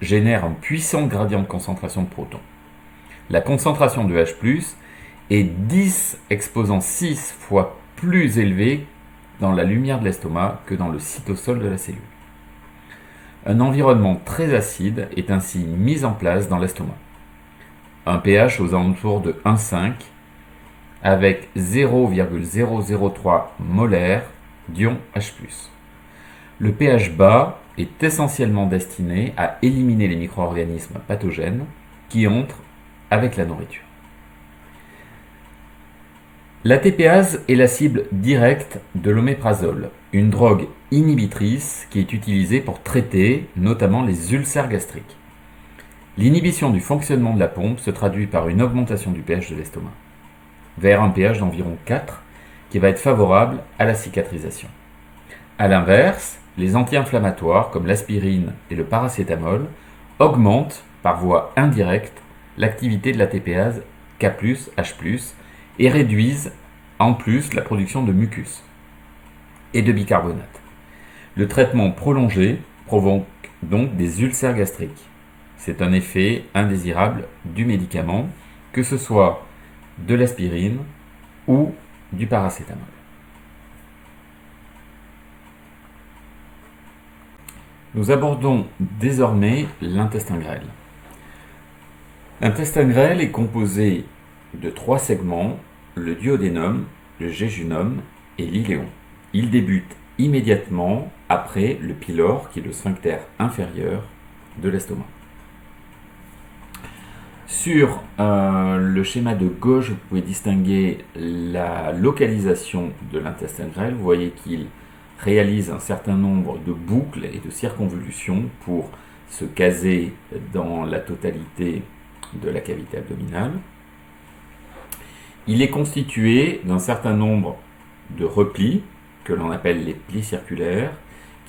génère un puissant gradient de concentration de protons. La concentration de H+, est 10 exposant 6 fois plus élevée dans la lumière de l'estomac que dans le cytosol de la cellule. Un environnement très acide est ainsi mis en place dans l'estomac. Un pH aux alentours de 1,5 avec 0,003 molaire d'ion H+. Le pH bas est essentiellement destiné à éliminer les micro-organismes pathogènes qui entrent avec la nourriture. L'ATPase est la cible directe de l'oméprazole, une drogue inhibitrice qui est utilisée pour traiter notamment les ulcères gastriques. L'inhibition du fonctionnement de la pompe se traduit par une augmentation du pH de l'estomac, vers un pH d'environ 4, qui va être favorable à la cicatrisation. A l'inverse, les anti-inflammatoires comme l'aspirine et le paracétamol augmentent par voie indirecte l'activité de l'ATPase K+, H+, et réduisent en plus la production de mucus et de bicarbonate. Le traitement prolongé provoque donc des ulcères gastriques. C'est un effet indésirable du médicament, que ce soit de l'aspirine ou du paracétamol. Nous abordons désormais l'intestin grêle. L'intestin grêle est composé de 3 segments, le duodénum, le jéjunum et l'iléon. Il débute immédiatement après le pylore, qui est le sphincter inférieur de l'estomac. Sur le schéma de gauche, vous pouvez distinguer la localisation de l'intestin grêle. Vous voyez qu'il réalise un certain nombre de boucles et de circonvolutions pour se caser dans la totalité de la cavité abdominale. Il est constitué d'un certain nombre de replis, que l'on appelle les plis circulaires,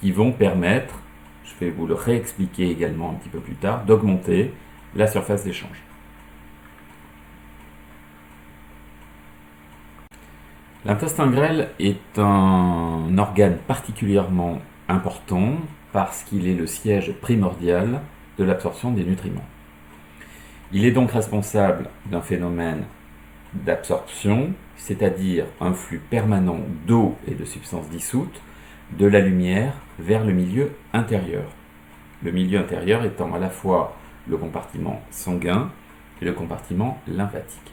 qui vont permettre, je vais vous le réexpliquer également un petit peu plus tard, d'augmenter la surface d'échange. L'intestin grêle est un organe particulièrement important parce qu'il est le siège primordial de l'absorption des nutriments. Il est donc responsable d'un phénomène d'absorption, c'est-à-dire un flux permanent d'eau et de substances dissoutes de la lumière vers le milieu intérieur. Le milieu intérieur étant à la fois le compartiment sanguin et le compartiment lymphatique.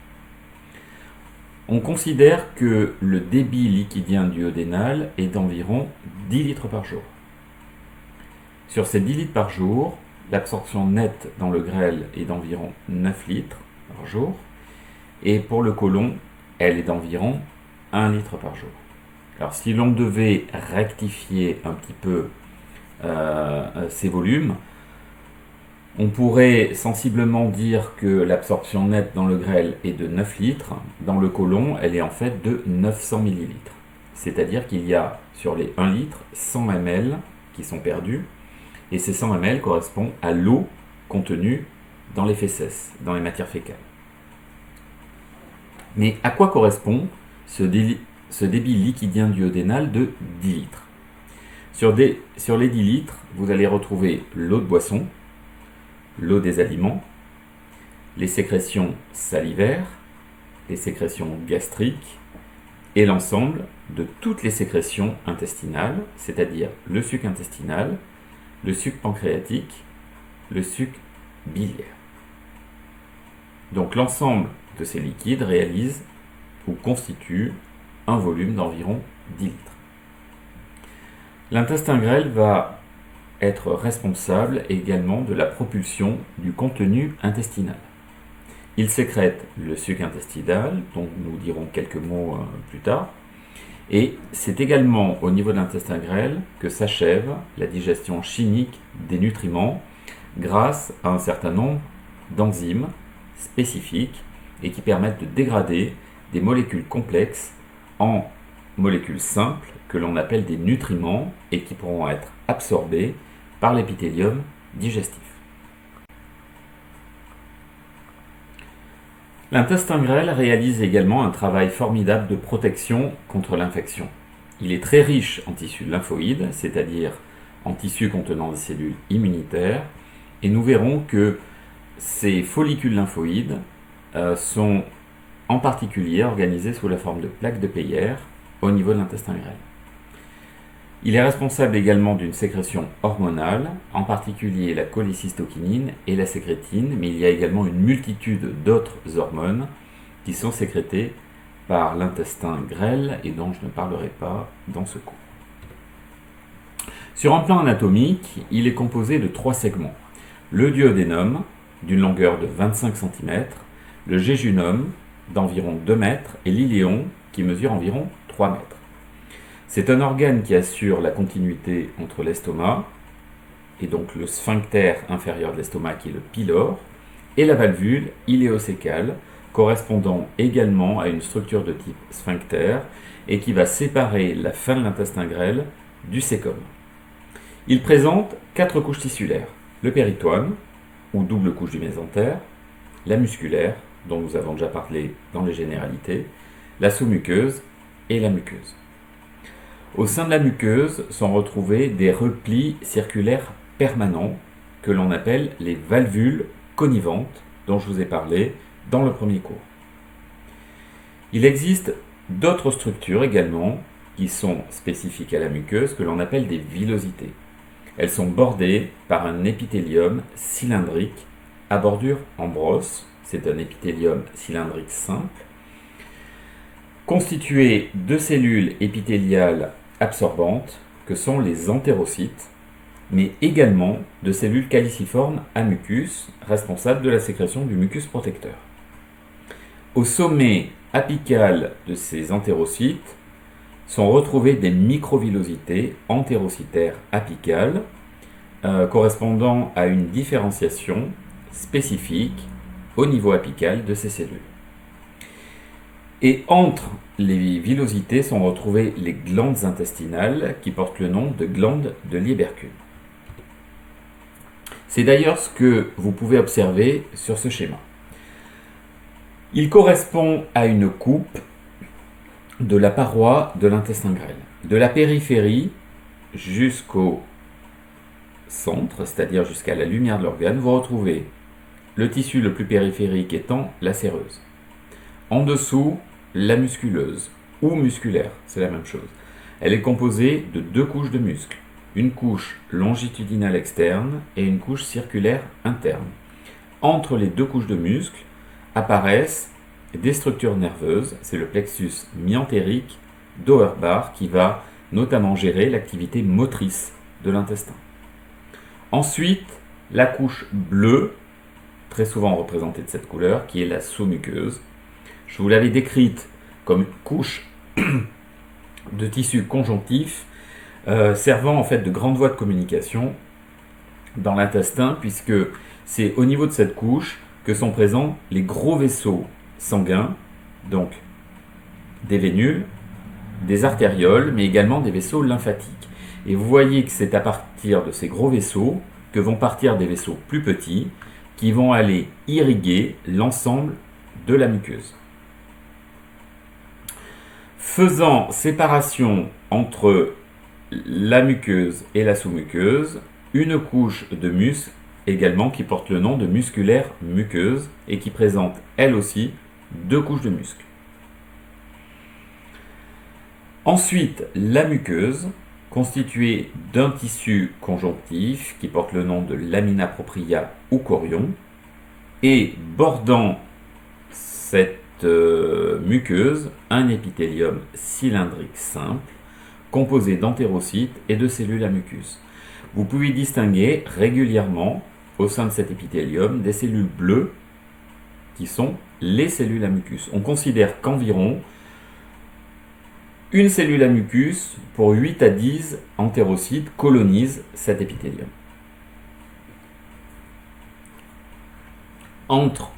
On considère que le débit liquidien duodénal est d'environ 10 litres par jour. Sur ces 10 litres par jour, l'absorption nette dans le grêle est d'environ 9 litres par jour, et pour le côlon, elle est d'environ 1 litre par jour. Alors si l'on devait rectifier un petit peu ces volumes, on pourrait sensiblement dire que l'absorption nette dans le grêle est de 9 litres, dans le côlon, elle est en fait de 900 millilitres. C'est-à-dire qu'il y a sur les 1 litre 100 ml qui sont perdus, et ces 100 ml correspondent à l'eau contenue dans les fesses, dans les matières fécales. Mais à quoi correspond ce débit liquidien duodénal de 10 litres? Sur les 10 litres, vous allez retrouver l'eau de boisson, l'eau des aliments, les sécrétions salivaires, les sécrétions gastriques et l'ensemble de toutes les sécrétions intestinales, c'est-à-dire le suc intestinal, le suc pancréatique, le suc biliaire. Donc l'ensemble de ces liquides réalise ou constitue un volume d'environ 10 litres. L'intestin grêle va être responsable également de la propulsion du contenu intestinal. Il sécrète le suc intestinal, dont nous dirons quelques mots plus tard, et c'est également au niveau de l'intestin grêle que s'achève la digestion chimique des nutriments grâce à un certain nombre d'enzymes spécifiques et qui permettent de dégrader des molécules complexes en molécules simples que l'on appelle des nutriments et qui pourront être absorbés par l'épithélium digestif. L'intestin grêle réalise également un travail formidable de protection contre l'infection. Il est très riche en tissus lymphoïdes, c'est-à-dire en tissus contenant des cellules immunitaires, et nous verrons que ces follicules lymphoïdes sont en particulier organisés sous la forme de plaques de Peyer au niveau de l'intestin grêle. Il est responsable également d'une sécrétion hormonale, en particulier la cholécystokinine et la sécrétine, mais il y a également une multitude d'autres hormones qui sont sécrétées par l'intestin grêle et dont je ne parlerai pas dans ce cours. Sur un plan anatomique, il est composé de 3 segments. Le duodénum, d'une longueur de 25 cm, le jéjunum, d'environ 2 mètres, et l'iléon, qui mesure environ 3 mètres. C'est un organe qui assure la continuité entre l'estomac, et donc le sphincter inférieur de l'estomac qui est le pylore, et la valvule iléocécale, correspondant également à une structure de type sphincter, et qui va séparer la fin de l'intestin grêle du cécum. Il présente 4 couches tissulaires, le péritoine, ou double couche du mésentère, la musculaire, dont nous avons déjà parlé dans les généralités, la sous-muqueuse et la muqueuse. Au sein de la muqueuse sont retrouvés des replis circulaires permanents que l'on appelle les valvules connivantes, dont je vous ai parlé dans le premier cours. Il existe d'autres structures également qui sont spécifiques à la muqueuse que l'on appelle des villosités. Elles sont bordées par un épithélium cylindrique à bordure en brosse. C'est un épithélium cylindrique simple, constitué de cellules épithéliales absorbantes, que sont les entérocytes, mais également de cellules caliciformes à mucus, responsables de la sécrétion du mucus protecteur. Au sommet apical de ces entérocytes sont retrouvées des microvillosités entérocytaires apicales, correspondant à une différenciation spécifique au niveau apical de ces cellules. Et entre les villosités sont retrouvées les glandes intestinales qui portent le nom de glandes de Lieberkühn. C'est d'ailleurs ce que vous pouvez observer sur ce schéma. Il correspond à une coupe de la paroi de l'intestin grêle. De la périphérie jusqu'au centre, c'est-à-dire jusqu'à la lumière de l'organe, vous retrouvez le tissu le plus périphérique étant la séreuse. En dessous, la musculeuse, ou musculaire, c'est la même chose. Elle est composée de 2 couches de muscles, une couche longitudinale externe et une couche circulaire interne. Entre les 2 couches de muscles apparaissent des structures nerveuses, c'est le plexus myentérique d'Auerbach qui va notamment gérer l'activité motrice de l'intestin. Ensuite, la couche bleue, très souvent représentée de cette couleur, qui est la sous-muqueuse. Je vous l'avais décrite comme une couche de tissu conjonctif servant en fait de grande voie de communication dans l'intestin, puisque c'est au niveau de cette couche que sont présents les gros vaisseaux sanguins, donc des vénules, des artérioles, mais également des vaisseaux lymphatiques. Et vous voyez que c'est à partir de ces gros vaisseaux que vont partir des vaisseaux plus petits qui vont aller irriguer l'ensemble de la muqueuse. Faisant séparation entre la muqueuse et la sous-muqueuse, une couche de muscle également qui porte le nom de musculaire muqueuse et qui présente elle aussi 2 couches de muscles. Ensuite, la muqueuse, constituée d'un tissu conjonctif qui porte le nom de lamina propria ou chorion, et bordant cette muqueuse, un épithélium cylindrique simple, composé d'entérocytes et de cellules à mucus. Vous pouvez distinguer régulièrement, au sein de cet épithélium, des cellules bleues, qui sont les cellules à mucus. On considère qu'environ une cellule à mucus pour 8 à 10 entérocytes colonise cet épithélium. Entre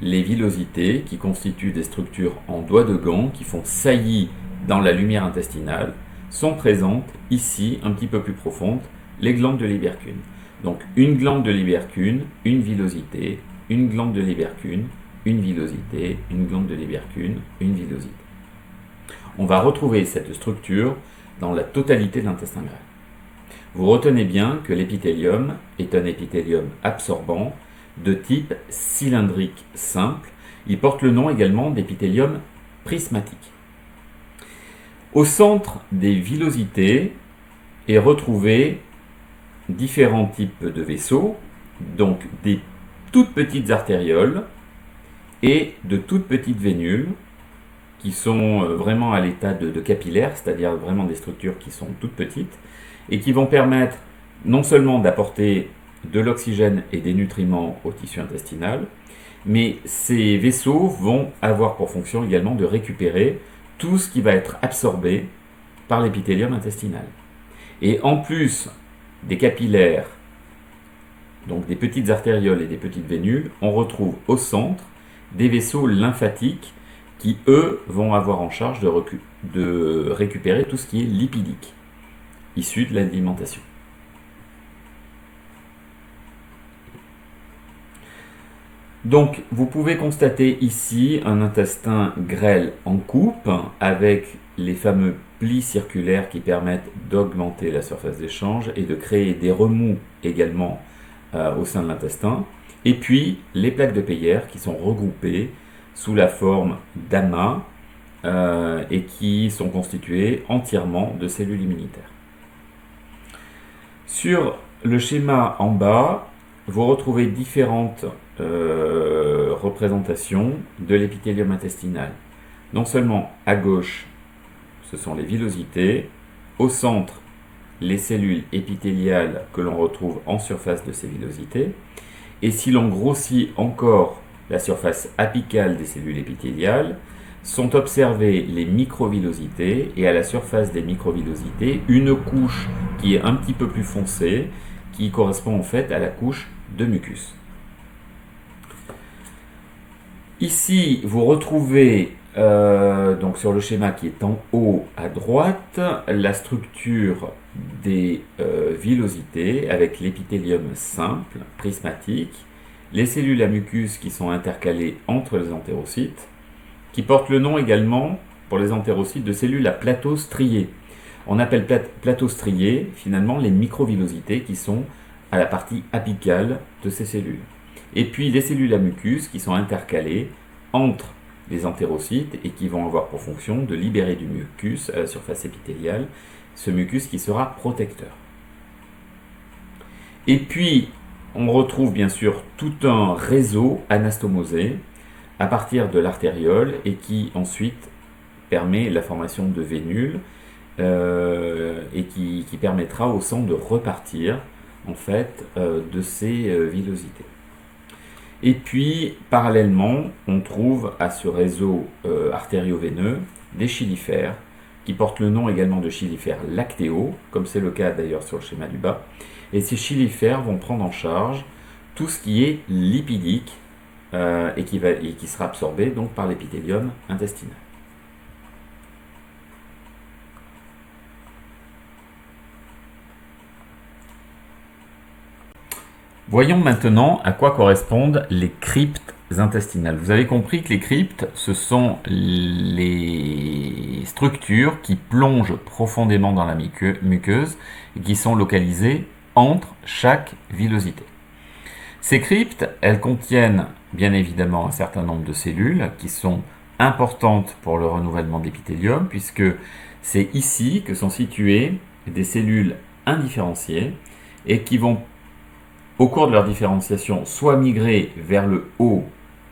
les villosités, qui constituent des structures en doigts de gants qui font saillie dans la lumière intestinale, sont présentes ici, un petit peu plus profondes, les glandes de Lieberkühn. Donc une glande de Lieberkühn, une villosité, une glande de Lieberkühn, une villosité, une glande de Lieberkühn, une villosité. On va retrouver cette structure dans la totalité de l'intestin grêle. Vous retenez bien que l'épithélium est un épithélium absorbant de type cylindrique simple. Il porte le nom également d'épithélium prismatique. Au centre des villosités est retrouvé différents types de vaisseaux, donc des toutes petites artérioles et de toutes petites vénules qui sont vraiment à l'état de capillaires, c'est-à-dire vraiment des structures qui sont toutes petites et qui vont permettre non seulement d'apporter de l'oxygène et des nutriments au tissu intestinal, mais ces vaisseaux vont avoir pour fonction également de récupérer tout ce qui va être absorbé par l'épithélium intestinal. Et en plus des capillaires, donc des petites artérioles et des petites vénules, on retrouve au centre des vaisseaux lymphatiques qui, eux, vont avoir en charge de récupérer tout ce qui est lipidique, issu de l'alimentation. Donc, vous pouvez constater ici un intestin grêle en coupe avec les fameux plis circulaires qui permettent d'augmenter la surface d'échange et de créer des remous également au sein de l'intestin. Et puis, les plaques de Peyer qui sont regroupées sous la forme d'amas et qui sont constituées entièrement de cellules immunitaires. Sur le schéma en bas, vous retrouvez différentes représentations de l'épithélium intestinal. Non seulement à gauche, ce sont les villosités, au centre, les cellules épithéliales que l'on retrouve en surface de ces villosités, et si l'on grossit encore la surface apicale des cellules épithéliales, sont observées les microvillosités, et à la surface des microvillosités, une couche qui est un petit peu plus foncée, qui correspond en fait à la couche de mucus. Ici, vous retrouvez donc sur le schéma qui est en haut à droite, la structure des villosités avec l'épithélium simple, prismatique, les cellules à mucus qui sont intercalées entre les entérocytes, qui portent le nom également, pour les entérocytes, de cellules à plateaux striés. On appelle plateaux striés, finalement, les microvillosités qui sont à la partie apicale de ces cellules. Et puis les cellules à mucus qui sont intercalées entre les entérocytes et qui vont avoir pour fonction de libérer du mucus à la surface épithéliale, ce mucus qui sera protecteur. Et puis, on retrouve bien sûr tout un réseau anastomosé à partir de l'artériole et qui ensuite permet la formation de vénules et qui permettra au sang de repartir en fait de ces villosités. Et puis, parallèlement, on trouve à ce réseau artério-veineux des chylifères, qui portent le nom également de chylifères lactéaux, comme c'est le cas d'ailleurs sur le schéma du bas. Et ces chylifères vont prendre en charge tout ce qui est lipidique et qui sera absorbé donc par l'épithélium intestinal. Voyons maintenant à quoi correspondent les cryptes intestinales. Vous avez compris que les cryptes, ce sont les structures qui plongent profondément dans la muqueuse et qui sont localisées entre chaque villosité. Ces cryptes, elles contiennent bien évidemment un certain nombre de cellules qui sont importantes pour le renouvellement de l'épithélium, puisque c'est ici que sont situées des cellules indifférenciées et qui vont au cours de leur différenciation, soit migrer vers le haut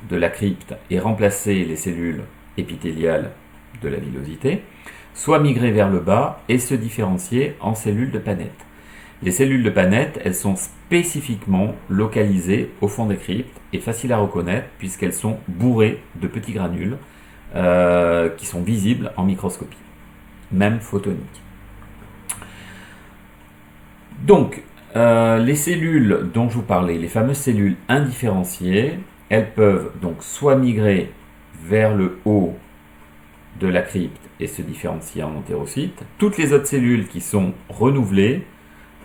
de la crypte et remplacer les cellules épithéliales de la villosité, soit migrer vers le bas et se différencier en cellules de Paneth. Les cellules de Paneth, elles sont spécifiquement localisées au fond des cryptes et faciles à reconnaître puisqu'elles sont bourrées de petits granules qui sont visibles en microscopie, même photonique. Donc, les cellules dont je vous parlais, les fameuses cellules indifférenciées, elles peuvent donc soit migrer vers le haut de la crypte et se différencier en entérocytes. Toutes les autres cellules qui sont renouvelées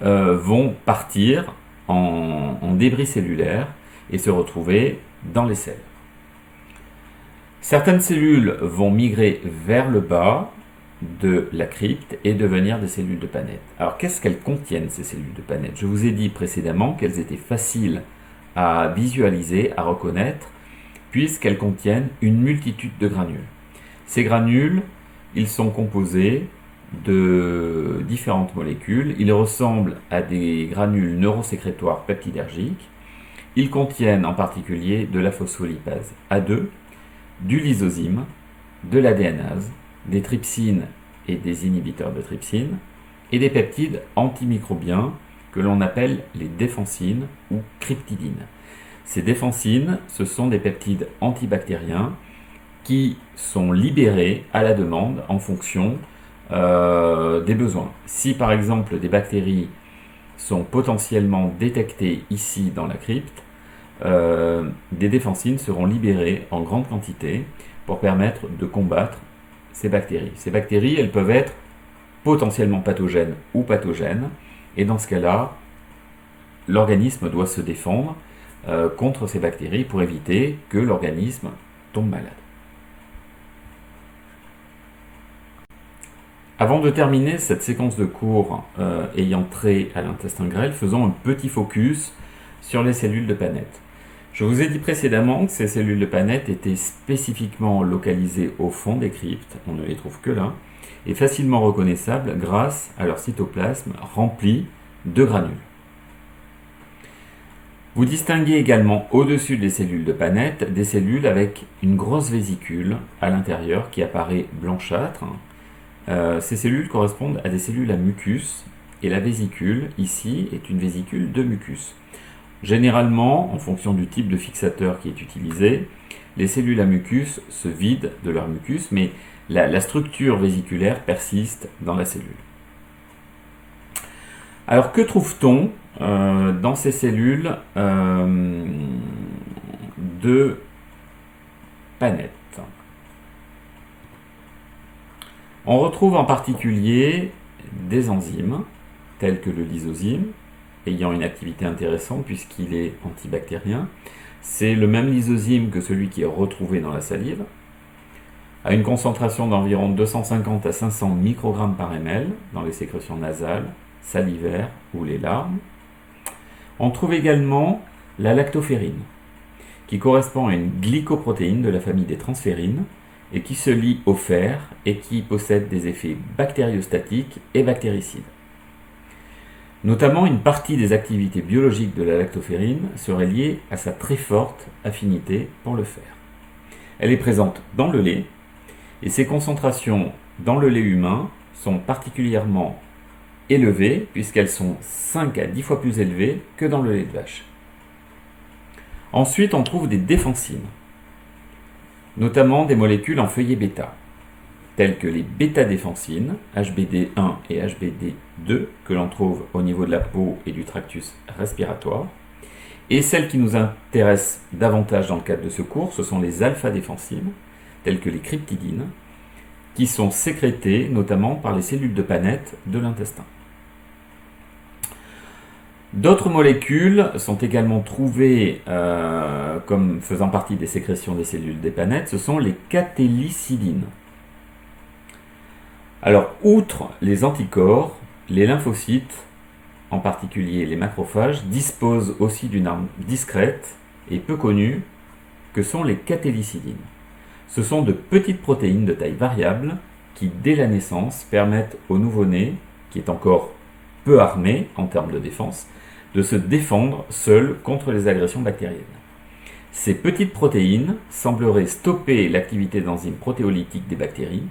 vont partir en débris cellulaires et se retrouver dans les selles. Certaines cellules vont migrer vers le bas de la crypte et devenir des cellules de Paneth. Alors qu'est-ce qu'elles contiennent ces cellules de Paneth? Je vous ai dit précédemment qu'elles étaient faciles à visualiser, à reconnaître, puisqu'elles contiennent une multitude de granules. Ces granules, ils sont composés de différentes molécules. Ils ressemblent à des granules neurosécrétoires peptidergiques. Ils contiennent en particulier de la phospholipase A2, du lysozyme, de l'adéanase, des trypsines et des inhibiteurs de trypsine, et des peptides antimicrobiens que l'on appelle les défensines ou cryptidines. Ces défensines, ce sont des peptides antibactériens qui sont libérés à la demande en fonction des besoins. Si par exemple des bactéries sont potentiellement détectées ici dans la crypte, des défensines seront libérées en grande quantité pour permettre de combattre ces bactéries. Ces bactéries, elles peuvent être potentiellement pathogènes ou pathogènes, et dans ce cas-là, l'organisme doit se défendre contre ces bactéries pour éviter que l'organisme tombe malade. Avant de terminer cette séquence de cours ayant trait à l'intestin grêle, faisons un petit focus sur les cellules de Paneth. Je vous ai dit précédemment que ces cellules de Paneth étaient spécifiquement localisées au fond des cryptes, on ne les trouve que là, et facilement reconnaissables grâce à leur cytoplasme rempli de granules. Vous distinguez également au-dessus des cellules de Paneth des cellules avec une grosse vésicule à l'intérieur qui apparaît blanchâtre. Ces cellules correspondent à des cellules à mucus et la vésicule ici est une vésicule de mucus. Généralement, en fonction du type de fixateur qui est utilisé, les cellules à mucus se vident de leur mucus, mais la structure vésiculaire persiste dans la cellule. Alors que trouve-t-on dans ces cellules de Paneth? On retrouve en particulier des enzymes tels que le lysozyme, ayant une activité intéressante puisqu'il est antibactérien. C'est le même lysozyme que celui qui est retrouvé dans la salive, à une concentration d'environ 250 à 500 microgrammes par ml dans les sécrétions nasales, salivaires ou les larmes. On trouve également la lactoferrine, qui correspond à une glycoprotéine de la famille des transférines et qui se lie au fer et qui possède des effets bactériostatiques et bactéricides. Notamment, une partie des activités biologiques de la lactoferrine serait liée à sa très forte affinité pour le fer. Elle est présente dans le lait et ses concentrations dans le lait humain sont particulièrement élevées puisqu'elles sont 5 à 10 fois plus élevées que dans le lait de vache. Ensuite, on trouve des défensines, notamment des molécules en feuillet bêta, telles que les bêta-défensines, HBD1 et HBD2, que l'on trouve au niveau de la peau et du tractus respiratoire. Et celles qui nous intéressent davantage dans le cadre de ce cours, ce sont les alpha-défensines, telles que les cryptidines, qui sont sécrétées notamment par les cellules de Paneth de l'intestin. D'autres molécules sont également trouvées comme faisant partie des sécrétions des cellules des Paneth, ce sont les catélicidines. Alors, outre les anticorps, les lymphocytes, en particulier les macrophages, disposent aussi d'une arme discrète et peu connue que sont les catélicidines. Ce sont de petites protéines de taille variable qui, dès la naissance, permettent au nouveau-né, qui est encore peu armé en termes de défense, de se défendre seul contre les agressions bactériennes. Ces petites protéines sembleraient stopper l'activité d'enzymes protéolytiques des bactéries,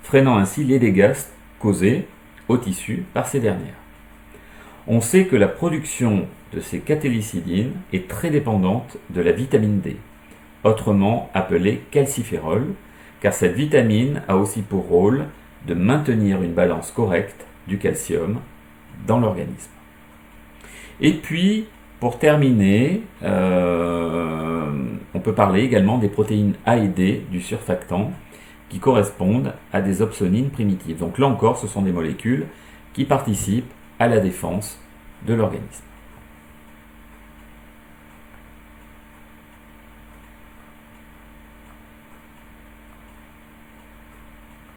freinant ainsi les dégâts causés aux tissus par ces dernières. On sait que la production de ces catélicidines est très dépendante de la vitamine D, autrement appelée calciférol, car cette vitamine a aussi pour rôle de maintenir une balance correcte du calcium dans l'organisme. Et puis, pour terminer, on peut parler également des protéines A et D du surfactant qui correspondent à des opsonines primitives. Donc là encore, ce sont des molécules qui participent à la défense de l'organisme.